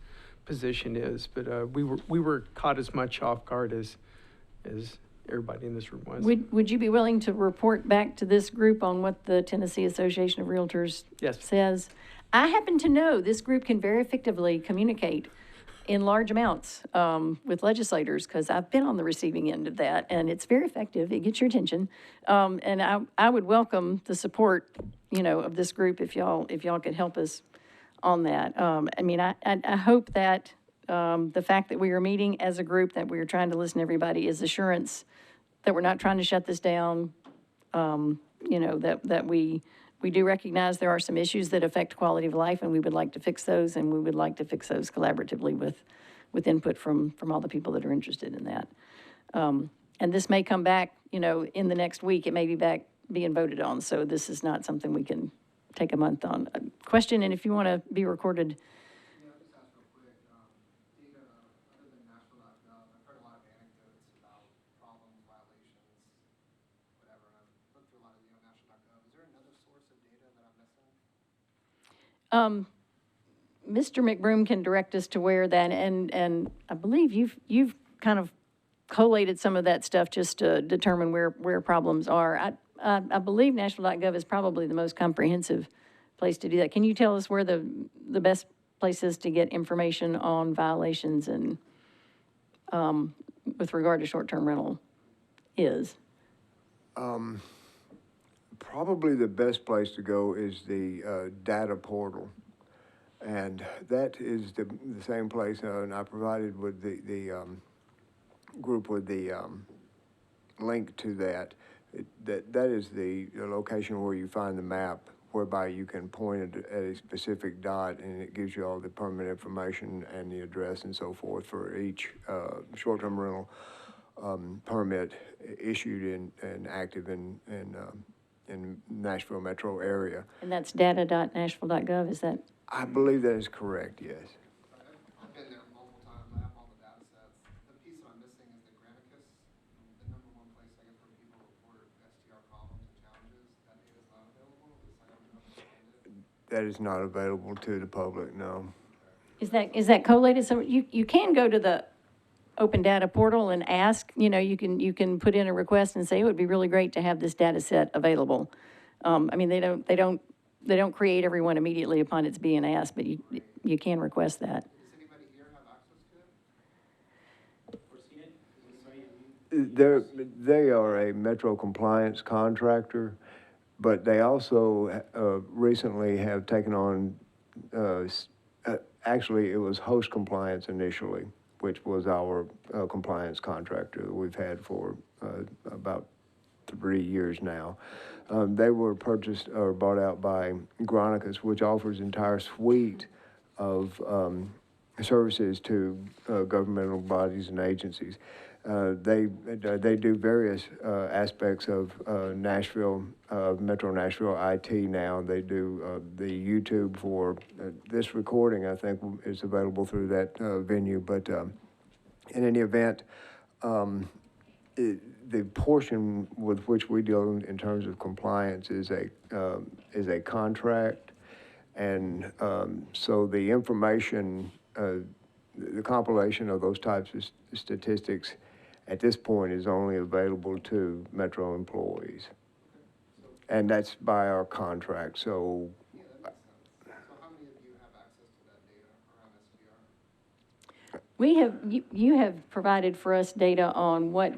position is. But we were caught as much off guard as everybody in this room was. Would you be willing to report back to this group on what the Tennessee Association of Realtors says? I happen to know this group can very effectively communicate in large amounts with legislators, because I've been on the receiving end of that, and it's very effective. It gets your attention. And I would welcome the support, of this group if y'all could help us on that. I hope that the fact that we are meeting as a group, that we are trying to listen to everybody, is assurance that we're not trying to shut this down, that we do recognize there are some issues that affect quality of life, and we would like to fix those, and we would like to fix those collaboratively with input from all the people that are interested in that. And this may come back, in the next week. It may be back being voted on, so this is not something we can take a month on. Question, and if you want to be recorded. Mr. McBroom can direct us to where that, and I believe you've kind of collated some of that stuff just to determine where problems are. I believe Nashville.gov is probably the most comprehensive place to do that. Can you tell us where the best place is to get information on violations and with regard to short-term rental is? Probably the best place to go is the data portal. And that is the same place, and I provided with the group with the link to that. That is the location where you find the map, whereby you can point it at a specific dot, and it gives you all the permit information and the address and so forth for each short-term rental permit issued and active in Nashville metro area. And that's data.nashville.gov, is that? I believe that is correct, yes. I've been there multiple times. I have all the data sets. The piece that I'm missing is the Granicus, the number one place I get from people report That is not available to the public, no. Is that collated? So you can go to the open data portal and ask, you can put in a request and say, it would be really great to have this data set available. I mean, they don't create everyone immediately upon it's being asked, but you can request that. Does anybody here have access to it? Or seen it? Does anybody- They are a Metro compliance contractor, but they also recently have taken on, actually, it was host compliance initially, which was our compliance contractor that we've had for about 3 years now. They were purchased or bought out by Granicus, which offers entire suite of services to governmental bodies and agencies. They do various aspects of Nashville, Metro Nashville IT now. They do the YouTube for this recording, I think, is available through that venue. But in any event, the portion with which we deal in terms of compliance is a contract. And so the information, the compilation of those types of statistics at this point is only available to Metro employees. And that's by our contract, so. Yeah, that makes sense. So how many of you have access to that data or have SDR? We have, you have provided for us data on what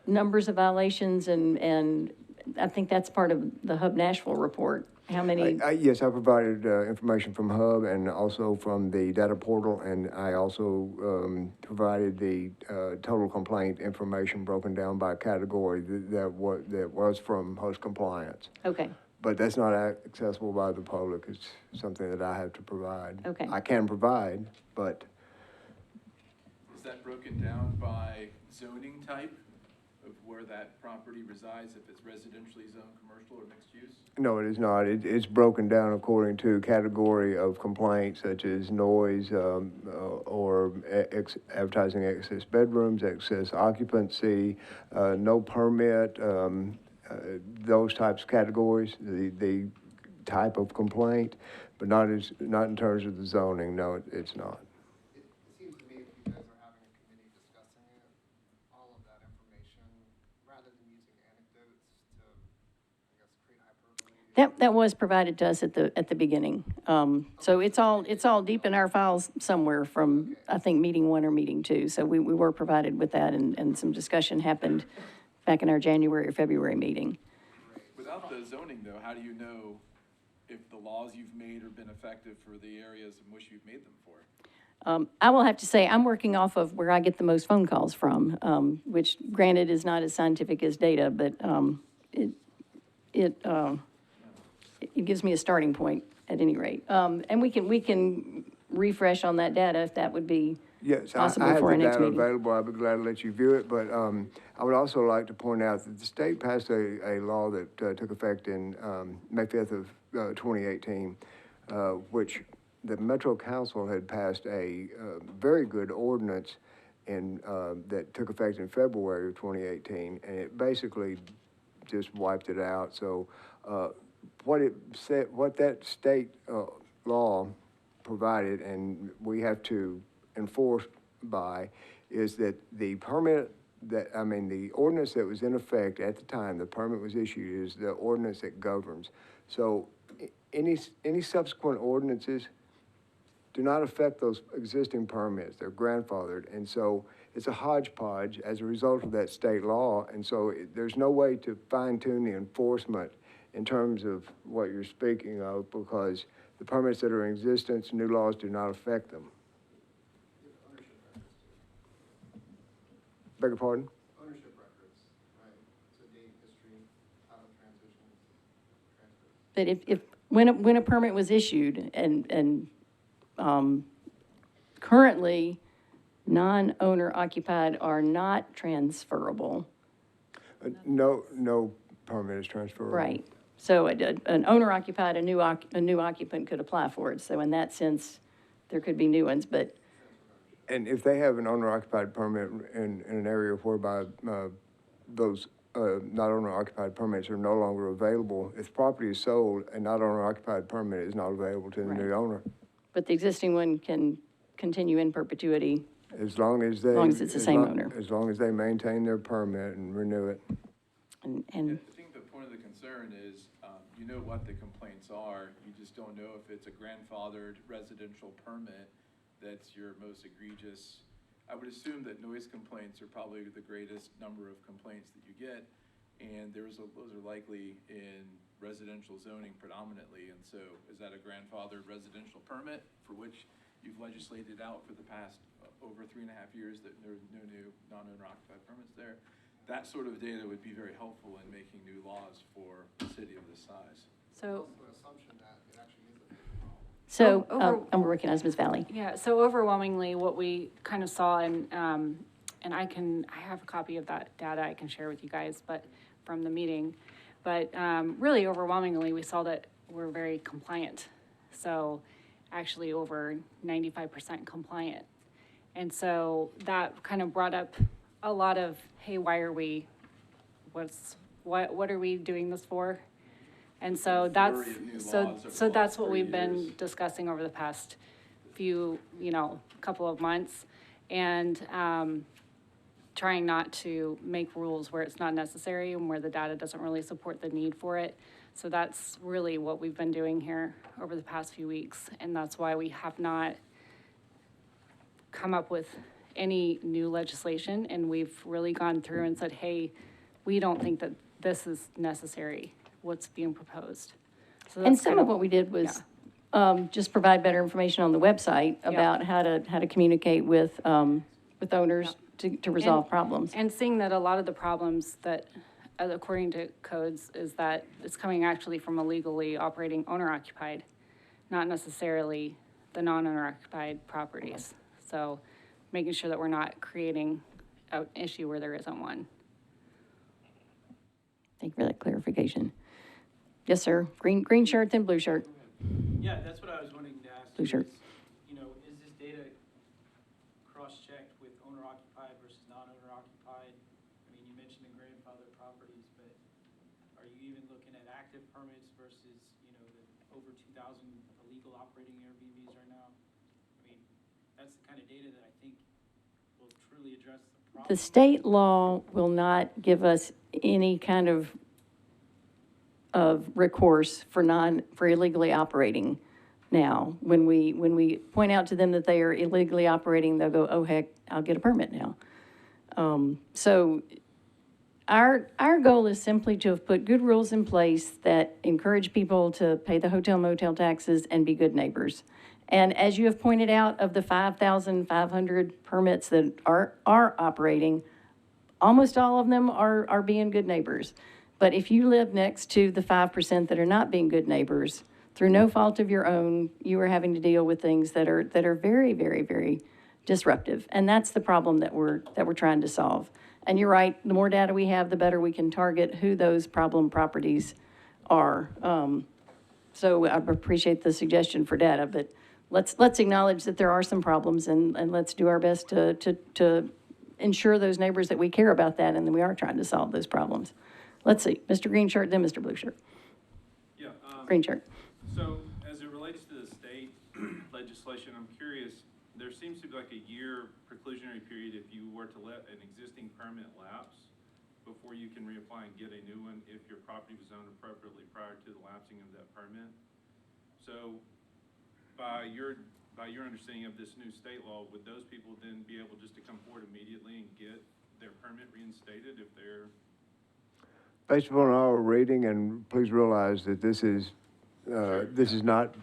numbers of violations, and I think that's part of the Hub Nashville report. How many? Yes, I provided information from Hub and also from the data portal, and I also provided the total complaint information broken down by category that was from host compliance. Okay. But that's not accessible by the public. It's something that I have to provide. Okay. I can provide, but. Is that broken down by zoning type of where that property resides, if it's residentially zoned, commercial, or mixed use? No, it is not. It's broken down according to category of complaints such as noise or advertising excess bedrooms, excess occupancy, no permit, those types of categories, the type of complaint, but not in terms of the zoning. No, it's not. It seems to me if you guys are having a committee discussing it, all of that information, rather than using anecdotes to, I guess, create hyperbole. That was provided to us at the beginning. So it's all deep in our files somewhere from, I think, meeting 1 or meeting 2. So we were provided with that, and some discussion happened back in our January or February meeting. Without the zoning, though, how do you know if the laws you've made have been effective for the areas in which you've made them for? I will have to say, I'm working off of where I get the most phone calls from, which granted is not as scientific as data, but it gives me a starting point at any rate. And we can refresh on that data if that would be Yes, possible I have for the our next data meeting. available. I'd be glad to let you view it, but I would also like to point out that the state passed a law that took effect in May 5th of 2018, which the Metro Council had passed a very good ordinance that took effect in February of 2018, and it basically just wiped it out. So what it said, what that state law provided, and we have to enforce by, is that the ordinance that was in effect at the time the permit was issued is the ordinance that governs. So any subsequent ordinances do not affect those existing permits. They're grandfathered. And so it's a hodgepodge as a result of that state law. And so there's no way to fine tune the enforcement in terms of what you're speaking of, because the permits that are in existence, new laws do not affect them. Beg your pardon? Ownership records, right? So date, history, title transitions, transfers. But if when a permit was issued and currently non-owner occupied are not transferable. No permit is transferable. Right. So an owner occupied, a new occupant could apply for it. So in that sense, there could be new ones, but. And if they have an owner-occupied permit in an area whereby those not owner-occupied permits are no longer available. If property is sold, a not owner-occupied permit is not available to the new owner. But the existing one can continue in perpetuity. As long as they. As long as it's the same owner. As long as they maintain their permit and renew it. And I think the point of the concern is, you know what the complaints are, you just don't know if it's a grandfathered residential permit that's your most egregious. I would assume that noise complaints are probably the greatest number of complaints that you get, and those are likely in residential zoning predominantly, and so is that a grandfathered residential permit for which you've legislated out for the past over 3.5 years that there are no new non-owner occupied permits there? That sort of data would be very helpful in making new laws for a city of this size. So, so, over- I'm recognize Ms. Valley. yeah, so overwhelmingly, what we kind of saw, and I have a copy of that data I can share with you guys, but from the meeting, but really overwhelmingly, we saw that we're very compliant. So actually over 95% compliant. And so that kind of brought up a lot of, hey, why are we, what are we doing this for? And so that's, so that's what we've been discussing over the past few, couple of months. And trying not to make rules where it's not necessary and where the data doesn't really support the need for it. So that's really what we've been doing here over the past few weeks. And that's why we have not come up with any new legislation. And we've really gone through and said, hey, we don't think that this is necessary, what's being proposed. So And that's some kind of what we did was just provide better information on the website about how to communicate with owners to resolve problems. And seeing that a lot of the problems that, according to codes, is that it's coming actually from illegally operating owner-occupied, not necessarily the non-owner occupied properties. So making sure that we're not creating an issue where there isn't one. Thank you for that clarification. Yes, sir. Green shirt, then blue shirt. Yeah, that's what I was wanting to ask. Blue shirt. Is this data cross-checked with owner-occupied versus non-owner-occupied? I mean, you mentioned the grandfather properties, but are you even looking at active permits versus, the over 2,000 illegal operating Airbnbs right now? I mean, that's the kind of data that I think will truly address the problem. The state law will not give us any kind of recourse for illegally operating now. When we point out to them that they are illegally operating, they'll go, oh, heck, I'll get a permit now. So our goal is simply to have put good rules in place that encourage people to pay the hotel motel taxes and be good neighbors. And as you have pointed out, of the 5,500 permits that are operating, almost all of them are being good neighbors. But if you live next to the 5% that are not being good neighbors, through no fault of your own, you are having to deal with things that are very, very, very disruptive. And that's the problem that we're trying to solve. And you're right, the more data we have, the better we can target who those problem properties are. So I appreciate the suggestion for data, but let's acknowledge that there are some problems, and let's do our best to ensure those neighbors that we care about that and that we are trying to solve those problems. Let's see, Mr. Green Shirt, then Mr. Blue Shirt. Yeah. Green Shirt. So as it relates to the state legislation, I'm curious, there seems to be like a year preclusionary period if you were to let an existing permit lapse before you can reapply and get a new one if your property was zoned appropriately prior to the lapsing of that permit. So by your understanding of this new state law, would those people then be able just to come forward immediately and get their permit reinstated if they're... Based upon our rating, and please realize that this is not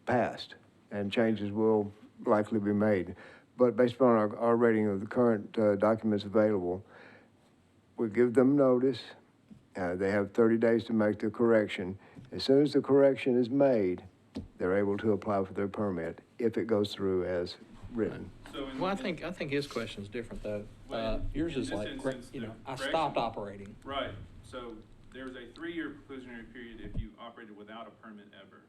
passed, and changes will likely be made. But based upon our rating of the current documents available, we give them notice. They have 30 days to make the correction. As soon as the correction is made, they're able to apply for their permit if it goes through as written. Well, I think his question's different though. Yours is like, I stopped operating. Right. So there's a 3-year preclusionary period if you operated without a permit ever.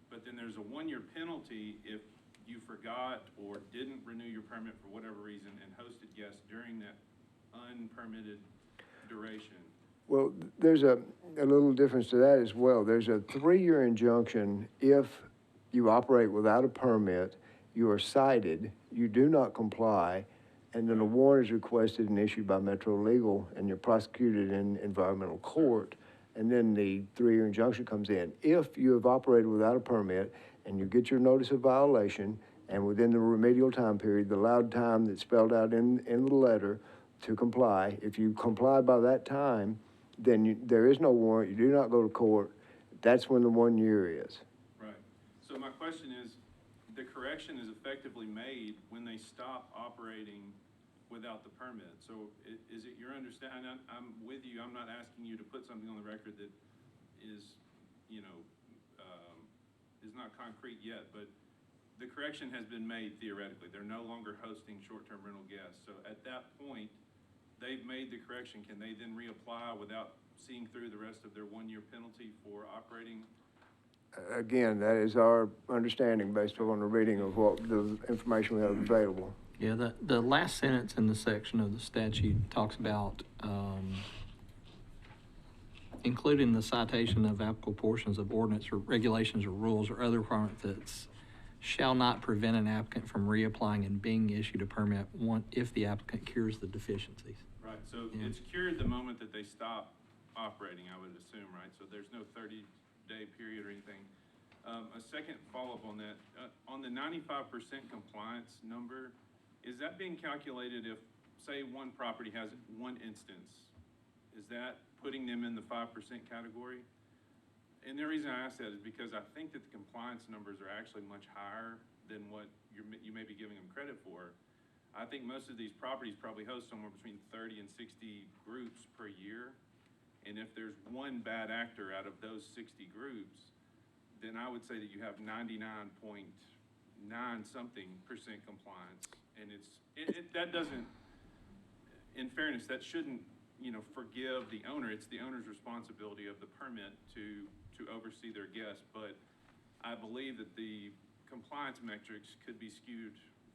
But then there's a 1-year penalty if you forgot or didn't renew your permit for whatever reason and hosted guests during that unpermitted duration. Well, there's a little difference to that as well. There's a 3-year injunction if you operate without a permit, you are cited, you do not comply, and then a warrant is requested and issued by Metro Legal, and you're prosecuted in environmental court, and then the 3-year injunction comes in. If you have operated without a permit and you get your notice of violation, and within the remedial time period, the allowed time that's spelled out in the letter to comply, if you comply by that time, then there is no warrant, you do not go to court, that's when the 1 year is. Right. So my question is, the correction is effectively made when they stop operating without the permit. So is it your understanding, I'm with you, I'm not asking you to put something on the record that is, you know, is not concrete yet, but the correction has been made theoretically. They're no longer hosting short-term rental guests. So at that point, they've made the correction. Can they then reapply without seeing through the rest of their 1-year penalty for operating? Again, that is our understanding based upon the reading of what the information we have available. Yeah, the last sentence in the section of the statute talks about, including the citation of applicable portions of ordinance or regulations or rules or other requirements that shall not prevent an applicant from reapplying and being issued a permit if the applicant cures the deficiencies. Right, so it's cured the moment that they stop operating, I would assume, right? So there's no 30-day period or anything. A second follow-up on that, on the 95% compliance number, is that being calculated if, say, one property has one instance? Is that putting them in the 5% category? And the reason I ask that is because I think that the compliance numbers are actually much higher than what you may be giving them credit for. I think most of these properties probably host somewhere between 30 and 60 groups per year. And if there's one bad actor out of those 60 groups, then I would say that you have 99.9 something % compliance. And that doesn't, in fairness, that shouldn't, you know, forgive the owner. It's the owner's responsibility of the permit to oversee their guests. But I believe that the compliance metrics could be skewed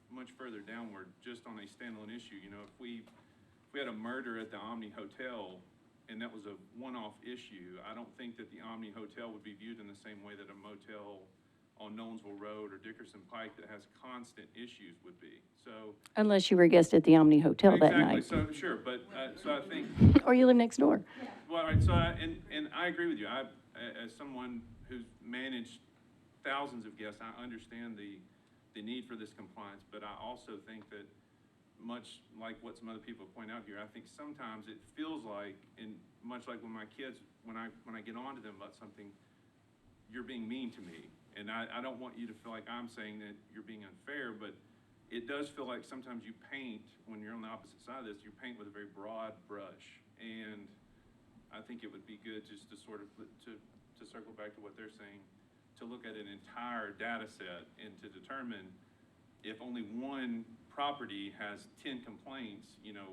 much further downward just on a standalone issue. You know, if we had a murder at the Omni Hotel and that was a one-off issue, I don't think that the Omni Hotel would be viewed in the same way that a motel on Nolensville Road or Dickerson Pike that has constant issues would be. So Unless you were a guest at the Omni Hotel that night. Exactly, so sure, but so I think. Or you live next door. Well, right, so and I agree with you. As someone who's managed thousands of guests, I understand the need for this compliance, but I also think that much like what some other people point out here, I think sometimes it feels like, and much like when my kids, when I get on to them about something, you're being mean to me. And I don't want you to feel like I'm saying that you're being unfair, but it does feel like sometimes you paint, when you're on the opposite side of this, you paint with a very broad brush. And I think it would be good just to sort of, to circle back to what they're saying, to look at an entire data set and to determine if only one property has 10 complaints, you know,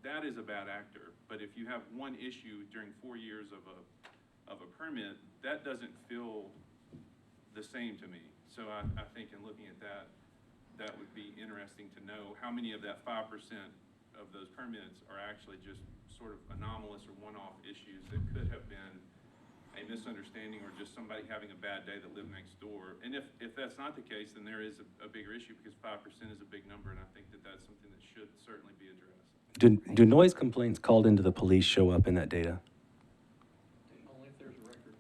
that is a bad actor. But if you have one issue during 4 years of a permit, that doesn't feel the same to me. So I think in looking at that, that would be interesting to know how many of that 5% of those permits are actually just sort of anomalous or one-off issues that could have been a misunderstanding or just somebody having a bad day that lived next door. And if that's not the case, then there is a bigger issue because 5% is a big number, and I think that that's something that should certainly be addressed. Do noise complaints called into the police show up in that data? Only if there's a record.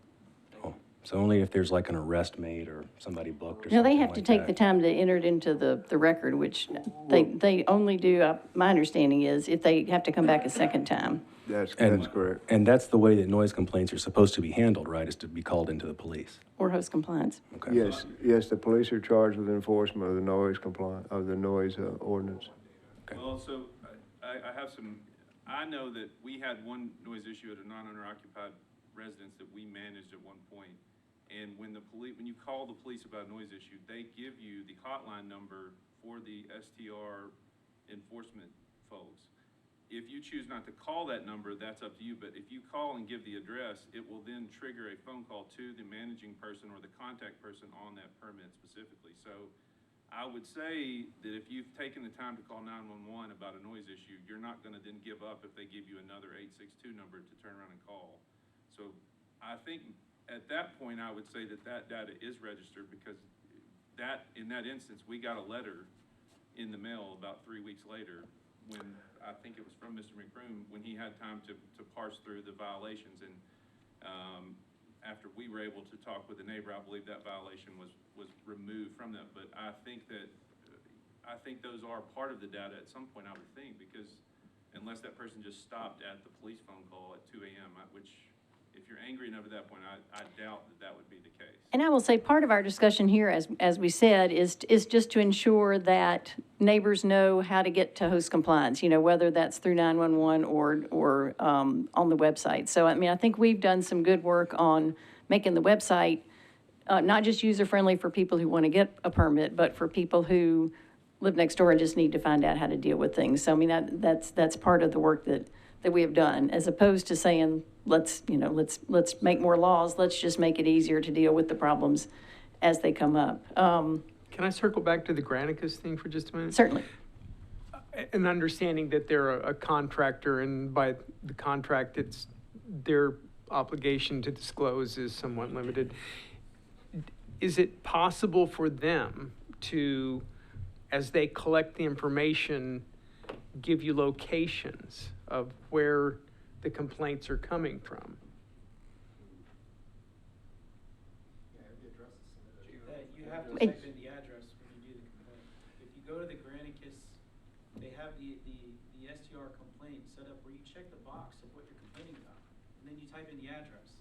Oh, so only if there's like an arrest made or somebody booked or something No, they have to like take that. the time to enter it into the record, which they only do, my understanding is, if they have to come back a second time. That's And- correct. And that's the way that noise complaints are supposed to be handled, right, is to be called into the police? Or host compliance. Okay. Yes, the police are charged with enforcement of the noise ordinance. Okay. Well, so I have some, I know that we had one noise issue at a non-owner occupied residence that we managed at one point. And when you call the police about a noise issue, they give you the hotline number for the STR enforcement folks. If you choose not to call that number, that's up to you. But if you call and give the address, it will then trigger a phone call to the managing person or the contact person on that permit specifically. So I would say that if you've taken the time to call 911 about a noise issue, you're not gonna then give up if they give you another 862 number to turn around and call. So I think at that point, I would say that that data is registered, because that, in that instance, we got a letter in the mail about 3 weeks later, when I think it was from Mr. McBroom, when he had time to parse through the violations. And after we were able to talk with the neighbor, I believe that violation was removed from that. But I think those are part of the data at some point, I would think, because unless that person just stopped at the police phone call at 2 a.m., which, if you're angry enough at that point, I doubt that would be the case. And I will say, part of our discussion here, as we said, is just to ensure that neighbors know how to get to host compliance, you know, whether that's through 911 or on the website. So, I mean, I think we've done some good work on making the website not just user-friendly for people who want to get a permit, but for people who live next door and just need to find out how to deal with things. So, I mean, that's part of the work that we have done, as opposed to saying, let's make more laws. Let's just make it easier to deal with the problems as they come up. Can I circle back to the Granicus thing for just a minute? Certainly. An understanding that they're a contractor, and by the contract, it's their obligation to disclose is somewhat limited. Is it possible for them to, as they collect the information, give you locations of where the complaints are coming from? You have to type in the address when you do the complaint. If you go to the Granicus, they have the STR complaint set up where you check the box of what you're complaining about, and then you type in the address.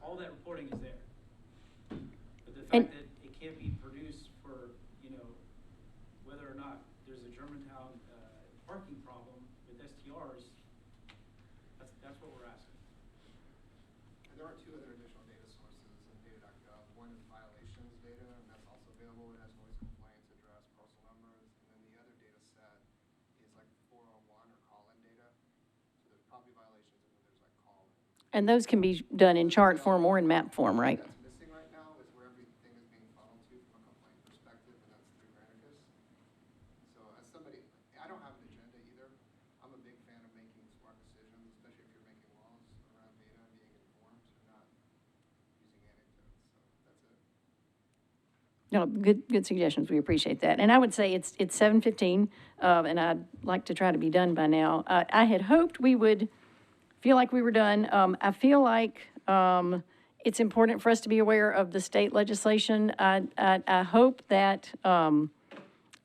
All that reporting is there. But the fact that it can't be produced for, you know, whether or not there's a Germantown parking problem with STRs, that's what we're asking. And there are two other additional data sources in data.gov. One is violations data, and that's also available. It has noise complaints, address, parcel numbers. And then the other data set is like 401 or call-in data. So there's property violations, and then there's like call-in. And those can be done in chart form or in map form, right? That's missing right now is where everything is being funneled to from a complaint perspective, and that's through Granicus. So as somebody, I don't have an agenda either. I'm a big fan of making smart decisions, especially if you're making laws around data and being informed and not using anecdotes. So that's it. No, good suggestions. We appreciate that. And I would say it's 7:15, and I'd like to try to be done by now. I had hoped we would feel like we were done. I feel like it's important for us to be aware of the state legislation. I hope that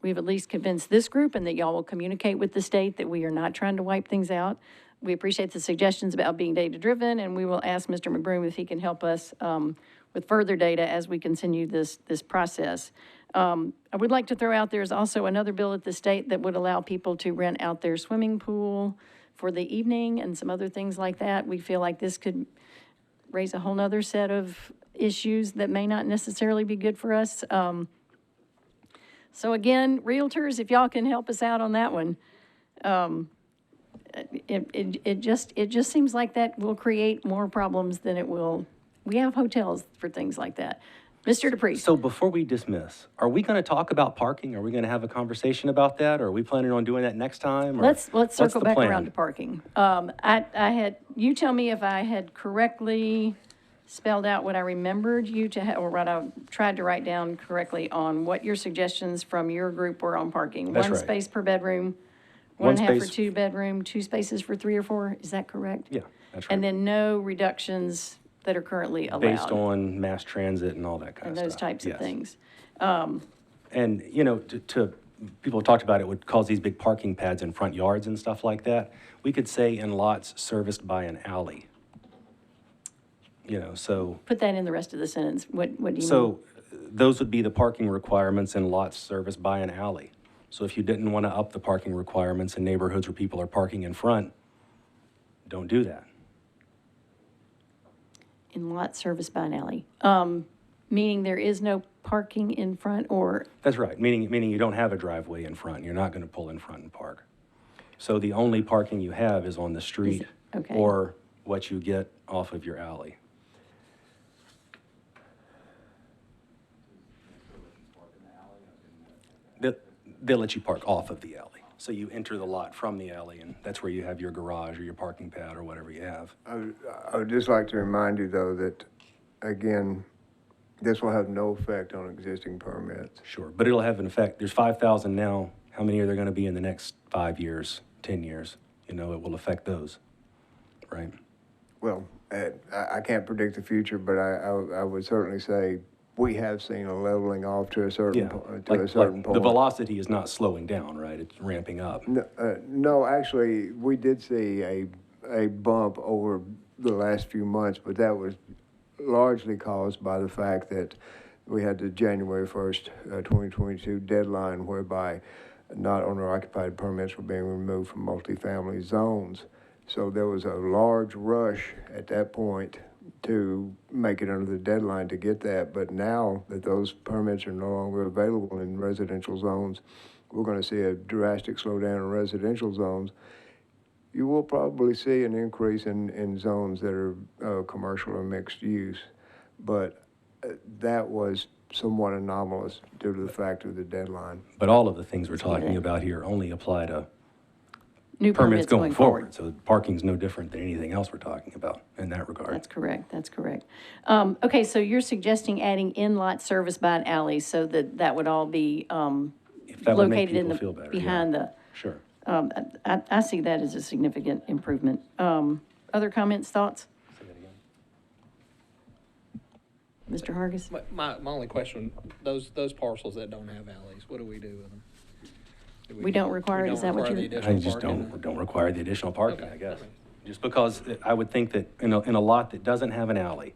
we've at least convinced this group, and that y'all will communicate with the state that we are not trying to wipe things out. We appreciate the suggestions about being data-driven, and we will ask Mr. McBroom if he can help us with further data as we continue this process. I would like to throw out, there's also another bill at the state that would allow people to rent out their swimming pool for the evening and some other things like that. We feel like this could raise a whole nother set of issues that may not necessarily be good for us. So again, realtors, if y'all can help us out on that one. It just seems like that will create more problems than it will. We have hotels for things like that. Mr. Dupree. So before we dismiss, are we going to talk about parking? Are we going to have a conversation about that? Or are we planning on doing that next time? Or Let's circle back plan? around to parking. You tell me if I had correctly spelled out what I remembered you to have, or what I tried to write down correctly on what your suggestions from your group were on parking. That's One right. space per bedroom, One 1.5 for space- 2 bedroom, 2 spaces for 3 or 4, is that correct? Yeah, that's right. And then no reductions that are currently allowed. Based on mass transit and all that kind And of those stuff. types of Yes. things. And, you know, people have talked about it would cause these big parking pads in front yards and stuff like that. We could say in lots serviced by an alley. You know, so. Put that in the rest of the sentence. What do you mean? So those would be the parking requirements in lots serviced by an alley. So if you didn't want to up the parking requirements in neighborhoods where people are parking in front, don't do that. In lots serviced by an alley. Meaning there is no parking in front, or? That's right, meaning you don't have a driveway in front. You're not going to pull in front and park. So the only parking you have is on the street okay. or what you get off of your alley. they'll let you park off of the alley. So you enter the lot from the alley, and that's where you have your garage or your parking pad or whatever you have. I would just like to remind you, though, that, again, this will have no effect on existing permits. Sure, but it'll have an effect. There's 5,000 now. How many are there going to be in the next 5 years, 10 years? You know, it will affect those, right? Well, I can't predict the future, but I would certainly say we have seen a leveling off to a certain, Like point. the velocity is not slowing down, right? It's ramping up. No, actually, we did see a bump over the last few months, but that was largely caused by the fact that we had the January 1st, 2022 deadline whereby not owner-occupied permits were being removed from multifamily zones. So there was a large rush at that point to make it under the deadline to get that. But now that those permits are no longer available in residential zones, we're going to see a drastic slowdown in residential zones. You will probably see an increase in zones that are commercial or mixed use, but that was somewhat anomalous due to the fact of the deadline. But all of the things we're talking about here only apply to New permits going forward. So parking's no different than anything else we're talking about in that regard. That's correct, that's correct. Okay, so you're suggesting adding in-lot service by an alley so that would all be If that would make located in people the, feel better, behind the, Sure. I see that as a significant improvement. Other comments, thoughts? Mr. Hargis? My only question, those parcels that don't have alleys, what do we do with them? We don't require it, is that what require you're? the I additional just parking? don't require the additional parking, Okay, I guess. okay. Just because I would think that in a lot that doesn't have an alley,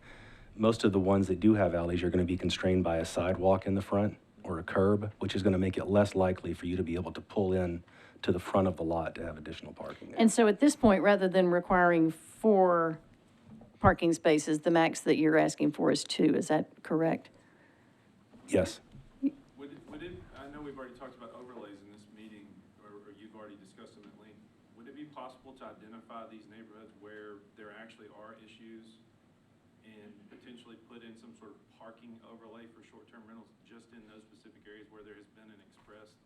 most of the ones that do have alleys, you're going to be constrained by a sidewalk in the front or a curb, which is going to make it less likely for you to be able to pull in to the front of the lot to have additional parking there. And so at this point, rather than requiring 4 parking spaces, the max that you're asking for is 2, is that correct? Yes. Would it, I know we've already talked about overlays in this meeting, or you've already discussed them at length. Would it be possible to identify these neighborhoods where there actually are issues and potentially put in some sort of parking overlay for short-term rentals just in those specific areas where there has been an expressed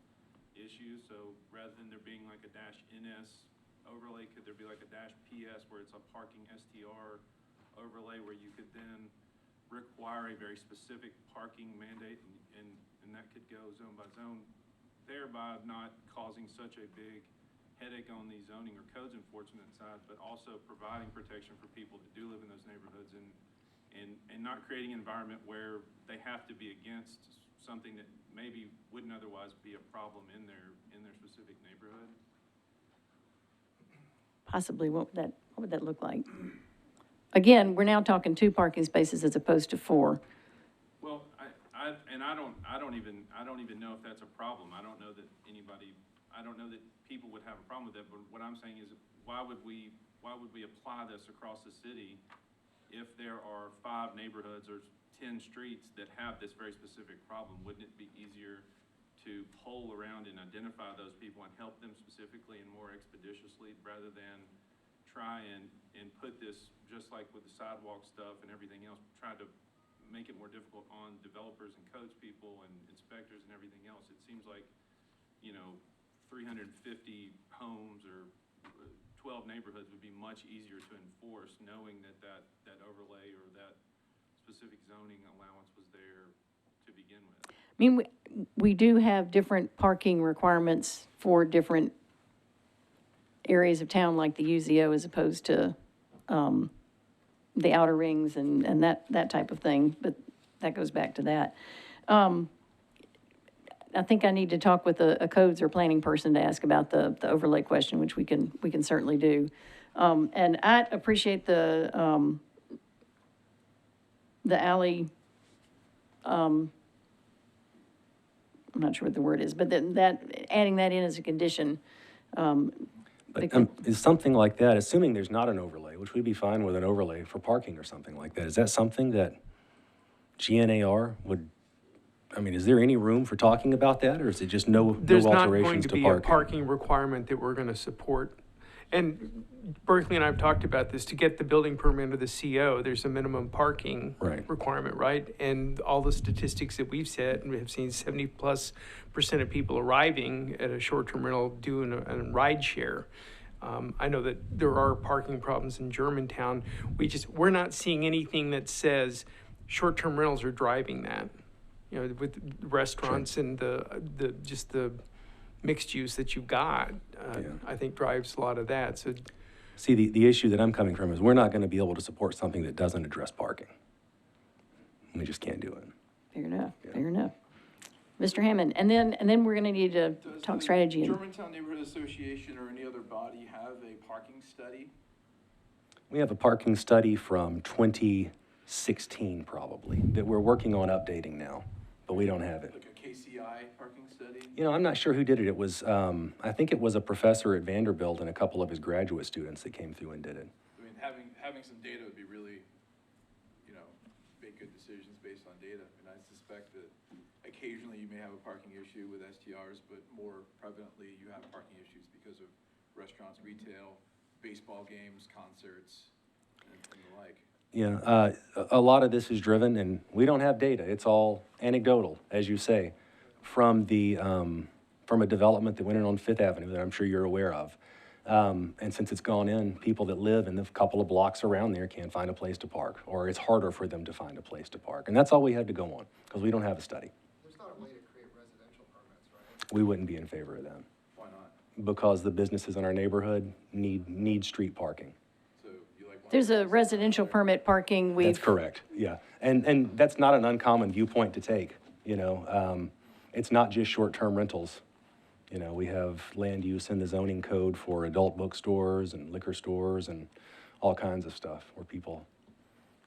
issue? So rather than there being like a -NS overlay, could there be like a -PS where it's a parking STR overlay where you could then require a very specific parking mandate and that could go zone by zone, thereby not causing such a big headache on the zoning or codes enforcement side, but also providing protection for people that do live in those neighborhoods and not creating an environment where they have to be against something that maybe wouldn't otherwise be a problem in their specific neighborhood. Possibly, what would that look like? Again, we're now talking 2 parking spaces as opposed to 4. Well, I don't even know if that's a problem. I don't know that people would have a problem with that, but what I'm saying is why would we apply this across the city if there are 5 neighborhoods or 10 streets that have this very specific problem? Wouldn't it be easier to poll around and identify those people and help them specifically and more expeditiously rather than try and put this, just like with the sidewalk stuff and everything else, try to make it more difficult on developers and codes people and inspectors and everything else? It seems like, 350 homes or 12 neighborhoods would be much easier to enforce knowing that overlay or that specific zoning allowance was there to begin with. I mean, we do have different parking requirements for different areas of town, like the UZO, as opposed to the outer rings and that type of thing, but that goes back to that. I think I need to talk with a codes or planning person to ask about the overlay question, which we can certainly do. And I appreciate the alley, I'm not sure what the word is, but that adding that in as a condition. But is something like that, assuming there's not an overlay, which we'd be fine with an overlay for parking or something like that, is that something that GNAR would, is there any room for talking about that, or is it just no alterations to parking? There's not going to be a parking requirement that we're going to support. And Berkeley and I have talked about this. To get the building permit or the CO, there's a minimum parking requirement, right? And all the statistics that we've said, and we have seen 70+% of people arriving at a short-term rental doing a ride share. I know that there are parking problems in Germantown. We're not seeing anything that says short-term rentals are driving that. You know, with restaurants and the mixed use that you've got, I think drives a lot of that. So, see, the issue that I'm coming from is we're not going to be able to support something that doesn't address parking. We just can't do it. Fair enough, fair enough. Mr. Hammond, and then we're going to need to talk strategy. Does the Germantown Neighborhood Association or any other body have a parking study? We have a parking study from 2016 probably that we're working on updating now, but we don't have it. Like a KCI parking study? You know, I'm not sure who did it. It was, I think it was a professor at Vanderbilt and a couple of his graduate students that came through and did it. I mean, having some data would be really, you know, make good decisions based on data. And I suspect that occasionally you may have a parking issue with STRs, but more prevalently you have parking issues because of restaurants, retail, baseball games, concerts, and the like. Yeah, a lot of this is driven, and we don't have data. It's all anecdotal, as you say, from a development that went in on Fifth Avenue that I'm sure you're aware of. And since it's gone in, people that live in the couple of blocks around there can't find a place to park, or it's harder for them to find a place to park. And that's all we had to go on, because we don't have a study. There's not a way to create residential permits, right? We wouldn't be in favor of that. Why not? Because the businesses in our neighborhood need street parking. There's a residential permit parking. That's correct, yeah. And that's not an uncommon viewpoint to take, you know. It's not just short-term rentals. You know, we have land use in the zoning code for adult bookstores and liquor stores and all kinds of stuff where people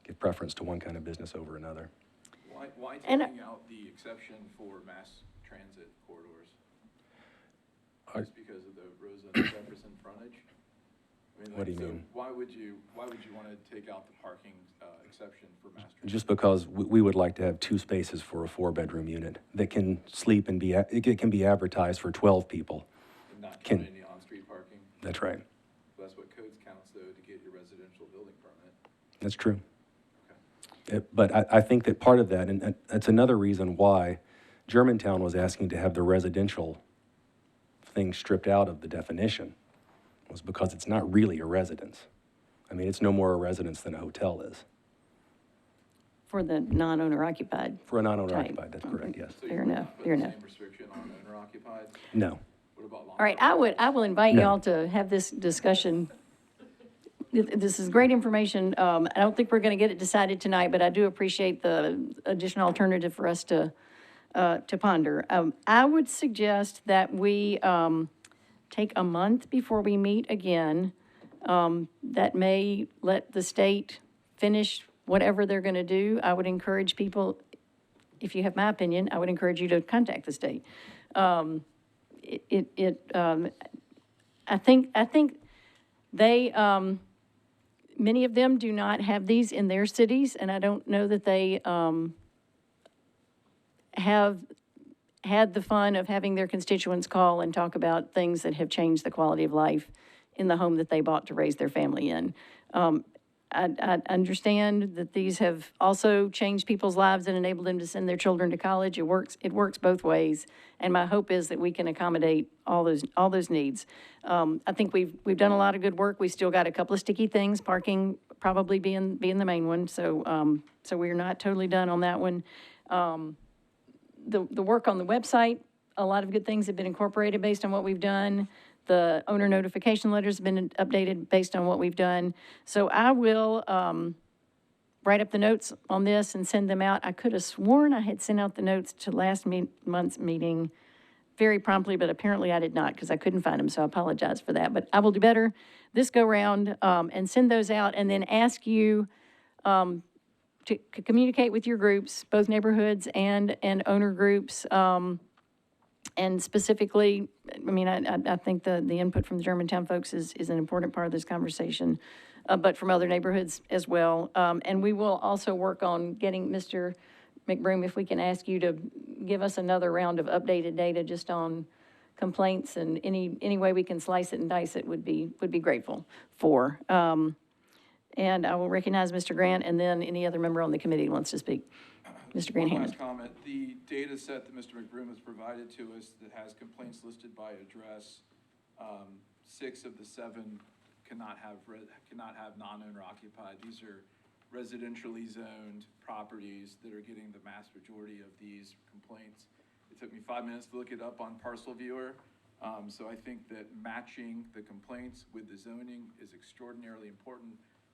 give preference to one kind of business over another. Why taking out the exception for mass transit corridors? Just because of the Rosa and Jefferson frontage? I mean, What do you mean? Why would you want to take out the parking exception for mass transit? Just because we would like to have 2 spaces for a 4-bedroom unit that can sleep and it can be advertised for 12 people. And not count any on-street parking? That's right. That's what codes counts, though, to get your residential building permit. That's true. But I think that part of that, and that's another reason why Germantown was asking to have the residential thing stripped out of the definition, was because it's not really a residence. I mean, it's no more a residence than a hotel is. For the non-owner occupied. For a non-owner occupied, that's correct, yes. Fair enough, fair enough. Same restriction on owner occupied? No. What about All right, I will invite y'all to have this discussion. This is great information. I don't think we're going to get it decided tonight, but I do appreciate the additional alternative for us to ponder. I would suggest that we take a month before we meet again. That may let the state finish whatever they're going to do. I would encourage people, if you have my opinion, I would encourage you to contact the state. I think they, many of them do not have these in their cities, and I don't know that they have had the fun of having their constituents call and talk about things that have changed the quality of life in the home that they bought to raise their family in. I understand that these have also changed people's lives and enabled them to send their children to college. It works both ways, and my hope is that we can accommodate all those needs. I think we've done a lot of good work. We still got a couple of sticky things, parking probably being the main one. So we're not totally done on that one. The work on the website, a lot of good things have been incorporated based on what we've done. The owner notification letters have been updated based on what we've done. So I will write up the notes on this and send them out. I could have sworn I had sent out the notes to last month's meeting very promptly, but apparently I did not because I couldn't find them, so I apologize for that. But I will do better this go-round and send those out and then ask you to communicate with your groups, both neighborhoods and owner groups. And specifically, I mean, I think the input from the Germantown folks is an important part of this conversation, but from other neighborhoods as well. And we will also work on getting Mr. McBroom, if we can ask you to give us another round of updated data just on complaints, and any way we can slice it and dice it would be grateful for. And I will recognize Mr. Grant, and then any other member on the committee who wants to speak. Mr. Grant One Hammond. last comment. The data set that Mr. McBroom has provided to us that has complaints listed by address, 6 of the 7 cannot have non-owner occupied. These are residentially zoned properties that are getting the mass majority of these complaints. It took me 5 minutes to look it up on Parcel Viewer. So I think that matching the complaints with the zoning is extraordinarily important,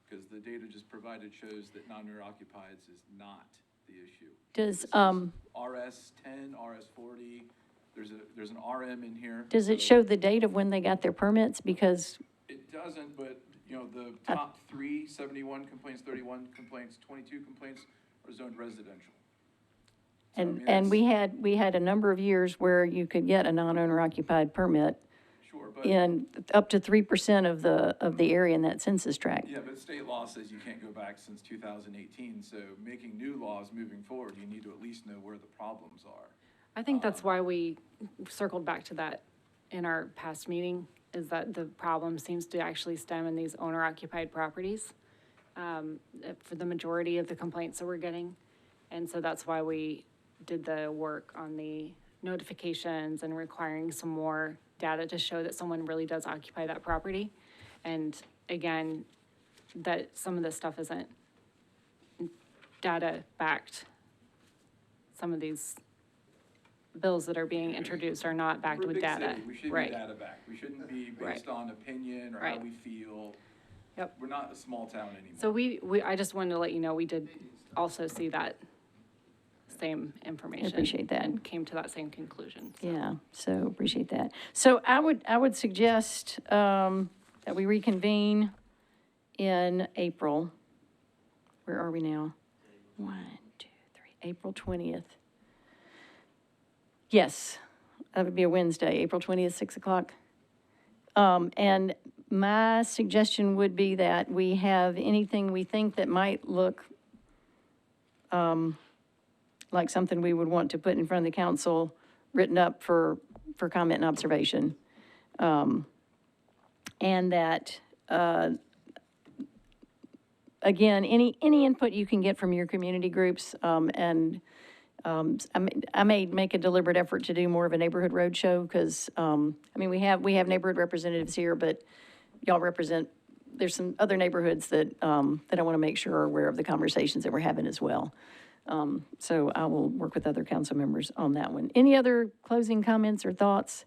because the data just provided shows that non-owner occupieds is not the issue. Does, RS 10, RS 40, there's an RM in here. does it so- show the date of when they got their permits? Because, It doesn't, but, you know, the top 3, 71 complaints, 31 complaints, 22 complaints are zoned residential. So, I mean, and that's- we had a number of years where you could get a non-owner occupied permit Sure, but. in up to 3% of the area in that census tract. Yeah, but state law says you can't go back since 2018, so making new laws moving forward, you need to at least know where the problems are. I think that's why we circled back to that in our past meeting, is that the problem seems to actually stem in these owner-occupied properties for the majority of the complaints that we're getting. And so that's why we did the work on the notifications and requiring some more data to show that someone really does occupy that property. And again, that some of this stuff isn't data-backed. Some of these bills that are being introduced are not backed We're a with big data. city. We should be Right. data backed. We shouldn't be Right. based on opinion or how Right. we feel. Yep. We're not a small town anymore. So I just wanted to let you know, we did also see that same information. appreciate that. And came to that same conclusion. So. Yeah, so appreciate that. So I would suggest that we reconvene in April. Where are we now? 1, 2, 3, April 20th. Yes, that would be a Wednesday, April 20th, 6 o'clock. And my suggestion would be that we have anything we think that might look like something we would want to put in front of the council, written up for comment and observation. And that, again, any input you can get from your community groups, I may make a deliberate effort to do more of a neighborhood roadshow, because, we have neighborhood representatives here, but y'all represent, there's some other neighborhoods that I want to make sure are aware of the conversations that we're having as well. So I will work with other council members on that one. Any other closing comments or thoughts?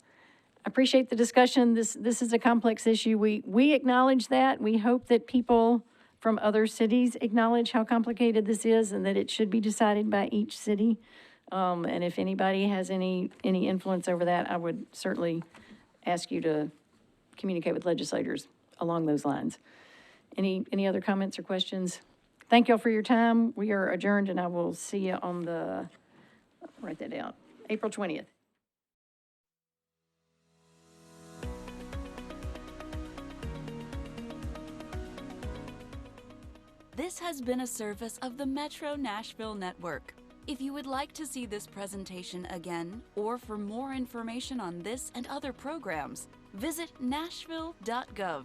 I appreciate the discussion. This is a complex issue. We acknowledge that. We hope that people from other cities acknowledge how complicated this is, and that it should be decided by each city. And if anybody has any influence over that, I would certainly ask you to communicate with legislators along those lines. Any other comments or questions? Thank y'all for your time. We are adjourned, and I will see you on write that down, April 20th. This has been a service of the Metro Nashville Network. If you would like to see this presentation again, or for more information on this and other programs, visit nashville.gov.